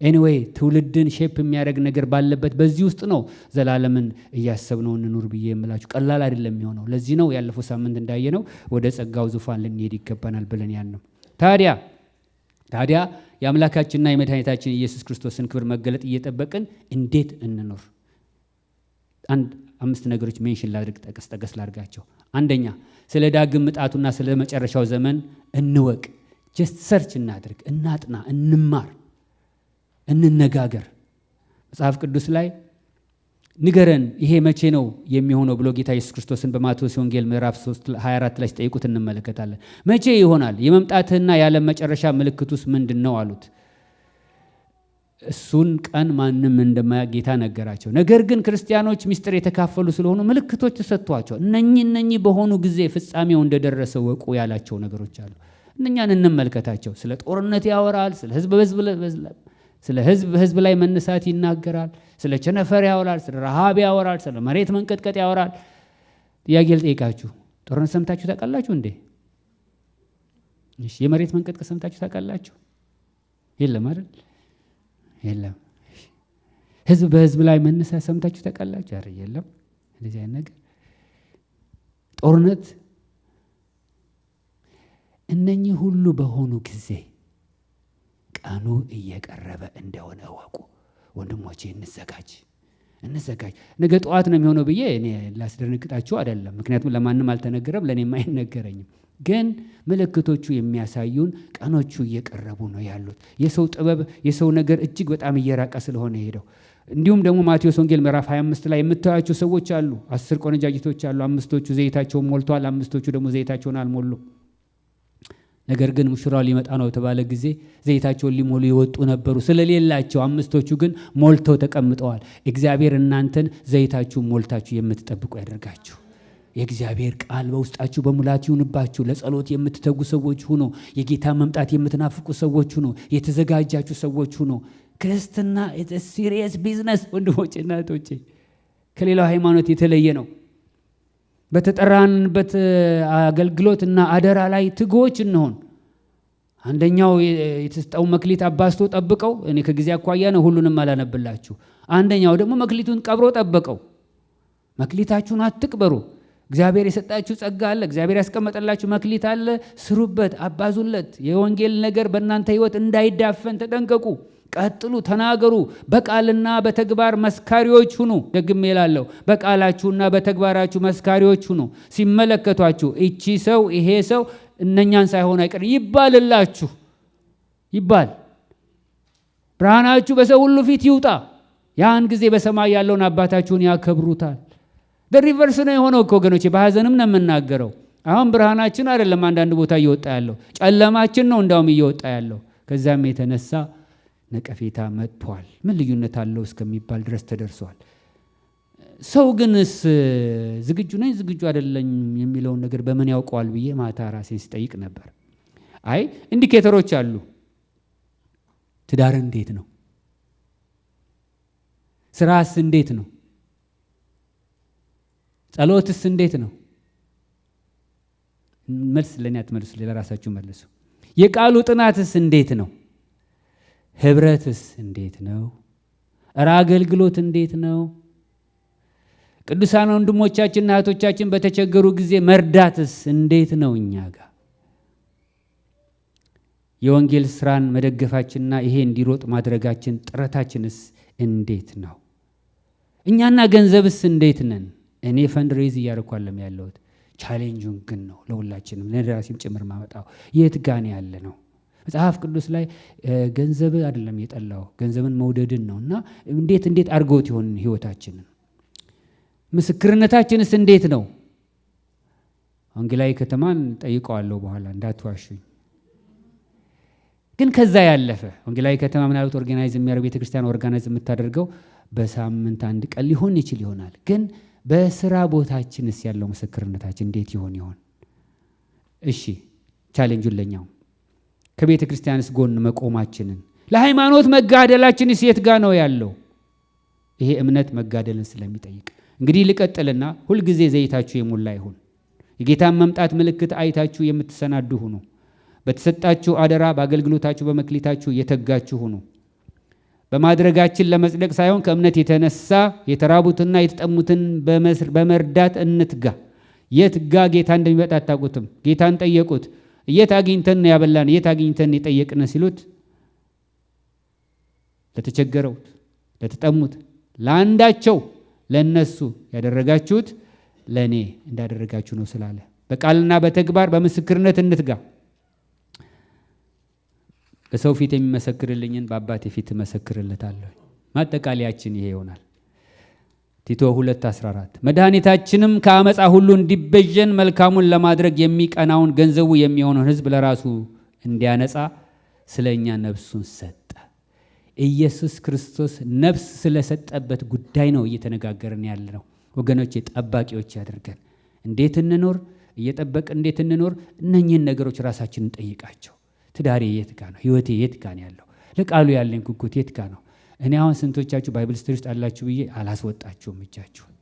ኤኒዌይ ትውልድን ሼፕ የሚያደርግ ነገር ባለበት በዚህ ውስጥ ነው ዘላለምን እያሰብነው እንኑር ብዬ የምላችሁ። ቀላል አይደለም የሚሆነው። ለዚህ ነው ያለፈው ሳምንት እንዳየነው ወደ ጸጋው ዙፋን ልንሄድ ይገባናል ብለን ያልነው። ታዲያ የአምላካችንና የመድኃኒታችን ኢየሱስ ክርስቶስን ክብር መገለጥ እየጠበቅን እንዴት እንኖር? 5 ነገሮች ሜንሽን ላድርግ፣ ጠቀስ ላድርጋቸው። አንደኛ ስለ ዳግም ምጣቱና ስለ መጨረሻው ዘመን እንወቅ። ጀስት ሰርች እናድርግ፣ እናጥና፣ እንማር፣ እንነጋገር። መጽሐፍ ቅዱስ ላይ ንገረን ይሄ መቼ ነው የሚሆነው ብሎ ጌታ ኢየሱስ ክርስቶስን በማቴዎስ ወንጌል ምዕራፍ 3:24 ላይ ሲጠይቁት እንመለከታለን። መቼ ይሆናል? የመምጣትህና የዓለም መጨረሻ ምልክቱስ ምንድን ነው አሉት። እሱን ቀን ማንም እንደማያውቅ ጌታ ነገራቸው። ነገር ግን ክርስቲያኖች ምስጢር የተካፈሉ ስለሆኑ ምልክቶች ተሰጥቷቸው እነኚህ በሆኑ ጊዜ ፍጻሜው እንደደረሰ ወቁ ያላቸው ነገሮች አሉ። እነኛን እንመልከታቸው። ስለ ጦርነት ያወራል። ስለ ህዝብ ላይ መነሳት ይናገራል። ስለ ቸነፈር ያወራል። ስለ ረሃብ ያወራል። ስለ መሬት መንቀጥቀጥ ያወራል። ጥያቄ ልጠይቃችሁ፣ ጦርነት ሰምታችሁ ታውቃላችሁ እንዴ? እሺ፣ የመሬት መንቀጥቀጥ ሰምታችሁ ታውቃላችሁ? የለም አይደል? የለም። ህዝብ በህዝብ ላይ መነሳት ሰምታችሁ ታውቃላችሁ? ኧረ የለም። እንደዚህ አይነት ነገር ጦርነት፣ እነኚህ ሁሉ በሆኑ ጊዜ ቀኑ እየቀረበ እንደሆነ እወቁ። ወንድሞቼ እንዘጋጅ። ነገ ጠዋት ነው የሚሆነው ብዬ እኔ ላስደነግጣችሁ አይደለም፣ ምክንያቱም ለማንም አልተነገረም፣ ለእኔም አይነገረኝም። ግን ምልክቶቹ የሚያሳዩን ቀኖቹ እየቀረቡ ነው ያሉት። የሰው ጥበብ፣ የሰው ነገር እጅግ በጣም እየራቀ ስለሆነ ሄደው። እንዲሁም ደግሞ ማቴዎስ ወንጌል ምዕራፍ 25 ላይ የምታዩቸው ሰዎች አሉ። 10 ቆነጃጅቶች አሉ። 5ቶቹ ዘይታቸውን ሞልተዋል፣ 5ቶቹ ደግሞ ዘይታቸውን አልሞሉ። ነገር ግን ሙሽራው ሊመጣ ነው የተባለ ጊዜ ዘይታቸውን ሊሞሉ የወጡ ነበሩ። ስለሌላቸው 5ቶቹ ግን ሞልተው ተቀምጠዋል። እግዚአብሔር እናንተን ዘይታችሁን ሞልታችሁ የምትጠብቁ ያደርጋችሁ። የእግዚአብሔር ቃል በውስጣችሁ በሙላት ይሁንባችሁ። ለጸሎት የምትተጉ ሰዎች ሁኑ። የጌታ መምጣት የምትናፍቁ ሰዎች ሁኑ። የተዘጋጃችሁ ሰዎች ሁኑ። ክርስትና ሲሪየስ ቢዝነስ ወንድሞቼ እና እህቶቼ፣ ከሌላው ሃይማኖት የተለየ ነው። በተጠራንበት አገልግሎትና አደራ ላይ ትጉዎች እንሆን። አንደኛው የተሰጠው መክሊት አባስቶ ጠብቀው፣ እኔ ከጊዜ አኳያ ነው ሁሉንም አላነብላችሁ። አንደኛው ደግሞ መክሊቱን ቀብሮ ጠበቀው። መክሊታችሁን አትቅበሩ። እግዚአብሔር የሰጣችሁ ጸጋ አለ። እግዚአብሔር ያስቀመጠላችሁ መክሊት አለ። ስሩበት፣ አባዙለት። የወንጌል ነገር በእናንተ ሕይወት እንዳይዳፈን ተጠንቀቁ። ቀጥሉ፣ ተናገሩ። በቃልና በተግባር መስካሪዎች ሁኑ። ደግሜ እላለሁ፣ በቃላችሁና በተግባራችሁ መስካሪዎች ሁኑ። ሲመለከቷችሁ እቺ ሰው ይሄ ሰው እነኛን ሳይሆን አይቀር ይባልላችሁ። ይባል ብርሃናችሁ በሰው ሁሉ ፊት ይውጣ። ያን ጊዜ በሰማይ ያለውን አባታችሁን ያከብሩታል። በሪቨርስ ነው የሆነው እኮ ወገኖቼ። በሐዘንም ነው የምናገረው። አሁን ብርሃናችን አይደለም አንዳንድ ቦታ እየወጣ ያለው፣ ጨለማችን ነው እንዳውም እየወጣ ያለው። ከዛም የተነሳ ነቀፌታ መጥቷል። ምን ልዩነት አለው እስከሚባል ድረስ ተደርሷል። ሰው ግንስ ዝግጁ ነኝ ዝግጁ አይደለም የሚለውን ነገር በምን ያውቀዋል ብዬ ማታ ራሴን ስጠይቅ ነበር። አይ ኢንዲኬተሮች አሉ። ትዳር እንዴት ነው? ስራስ እንዴት ነው? ጸሎትስ እንዴት ነው? መልስ ለኔ አትመልሱ፣ ለራሳችሁ መልሱ። የቃሉ ጥናትስ እንዴት ነው? ህብረትስ እንዴት ነው? እራ አገልግሎት እንዴት ነው? ቅዱሳን ወንድሞቻችንና እህቶቻችን በተቸገሩ ጊዜ መርዳትስ እንዴት ነው? እኛ ጋር የወንጌል ስራን መደገፋችንና ይሄ እንዲሮጥ ማድረጋችን ጥረታችንስ እንዴት ነው? እኛና ገንዘብስ እንዴት ነን? እኔ ፈንድሬዝ እያደረኳለም ያለሁት ቻሌንጁን ግን ነው ለሁላችንም ለራሴም ጭምር ማመጣው የት ጋር ያለ ነው። መጽሐፍ ቅዱስ ላይ ገንዘብ አይደለም የጠላው ገንዘብን መውደድን ነውና እንዴት አድርጎት ይሆን ህይወታችንን? ምስክርነታችንስ እንዴት ነው? ወንጌላዊ ከተማን ጠይቀዋለሁ በኋላ እንዳትዋሹኝ። ግን ከዛ ያለፈ ወንጌላዊ ከተማ ምናልባት ኦርጋናይዝ የሚያደርገው ቤተክርስቲያን ኦርጋናይዝ የምታደርገው በሳምንት አንድ ቀን ሊሆን ይችላል። ግን በስራ ቦታችንስ ያለው ምስክርነታችን እንዴት ይሆን? እሺ ቻሌንጁን ለኛው ከቤተ ክርስቲያንስ ጎን መቆማችንን ለሃይማኖት መጋደላችንስ የት ጋር ነው ያለው? ይሄ እምነት መጋደልን ስለሚጠይቅ እንግዲህ ልቀጥልና ሁልጊዜ ዘይታችሁ የሞላ ይሁን። የጌታን መምጣት ምልክት አይታችሁ የምትሰናዱ ሁኑ። በተሰጣችሁ አደራ በአገልግሎታችሁ በመክሊታችሁ የተጋችሁ ሁኑ። በማድረጋችን ለመጽደቅ ሳይሆን ከእምነት የተነሳ የተራቡትና የተጠሙትን በመርዳት እንትጋ። የት ጋ ጌታ እንደሚመጣ አታውቁትም። ጌታን ጠየቁት። የት አግኝተን ያበላን የት አግኝተን የጠየቅን ሲሉት ለተቸገረውት ለተጠሙት ለአንዳቸው ለነሱ ያደረጋችሁት ለኔ እንዳደረጋችሁ ነው ስላለ በቃልና በተግባር በምስክርነት እንትጋ። በሰው ፊት የሚመሰክርልኝን በአባቴ ፊት መሰክርለታለሁ። ማጠቃለያችን ይሄ ይሆናል። ቲቶ 2:14 መድኃኒታችንም ከአመፃ ሁሉ እንዲበጀን መልካሙን ለማድረግ የሚቀናውን ገንዘቡ የሚሆነውን ሕዝብ ለራሱ እንዲያነጻ ስለኛ ነፍሱን ሰጠ። ኢየሱስ ክርስቶስ ነፍስ ስለሰጠበት ጉዳይ ነው እየተነጋገርን ያለነው ወገኖቼ። ጠባቂዎች ያድርገን። እንዴት እንኖር? እየጠበቅ እንዴት እንኖር? እነኚህን ነገሮች ራሳችንን ጠይቃቸው። ትዳሬ የት ጋ ነው? ህይወቴ የት ጋ ነው ያለው? ለቃሉ ያለኝ ጉጉት የት ጋ ነው? እኔ አሁን ስንቶቻችሁ ባይብል ስተዲ ውስጥ አላችሁ ብዬ አላስወጣችሁም። እጃችሁን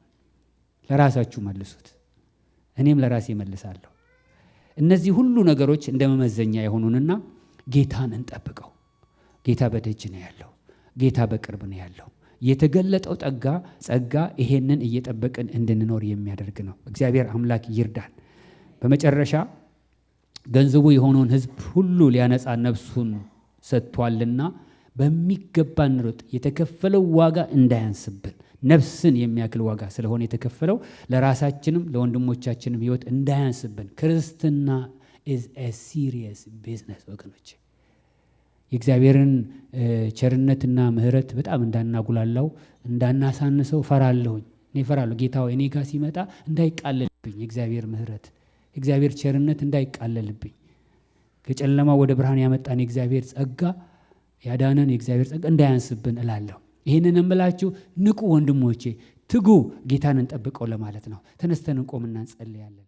ለራሳችሁ መልሱት። እኔም ለራሴ መልሳለሁ። እነዚህ ሁሉ ነገሮች እንደ መመዘኛ የሆኑንና ጌታን እንጠብቀው። ጌታ በደጅ ነው ያለው። ጌታ በቅርብ ነው ያለው። የተገለጠው ጸጋ ይሄንን እየጠበቅን እንድንኖር የሚያደርግ ነው። እግዚአብሔር አምላክ ይርዳን። በመጨረሻ ገንዘቡ የሆነውን ሕዝብ ሁሉ ሊያነጻ ነፍሱን ሰጥቷልና በሚገባ እንሩጥ። የተከፈለው ዋጋ እንዳያንስብን፣ ነፍስን የሚያክል ዋጋ ስለሆነ የተከፈለው ለራሳችንም ለወንድሞቻችንም ሕይወት እንዳያንስብን። ክርስትና is a serious business ወገኖች። የእግዚአብሔርን ቸርነትና ምሕረት በጣም እንዳናጉላላው እንዳናሳንሰው ፈራለሁኝ። እኔ ፈራለሁ ጌታ ሆይ እኔ ጋር ሲመጣ እንዳይቃለልብኝ የእግዚአብሔር ምሕረት የእግዚአብሔር ቸርነት እንዳይቃለልብኝ። ከጨለማ ወደ ብርሃን ያመጣን የእግዚአብሔር ጸጋ ያዳነን የእግዚአብሔር ጸጋ እንዳያንስብን እላለሁ። ይህንን እምላችሁ ንቁ ወንድሞቼ፣ ትጉ፣ ጌታን እንጠብቀው ለማለት ነው። ተነስተን እንቆምና እንጸልያለን።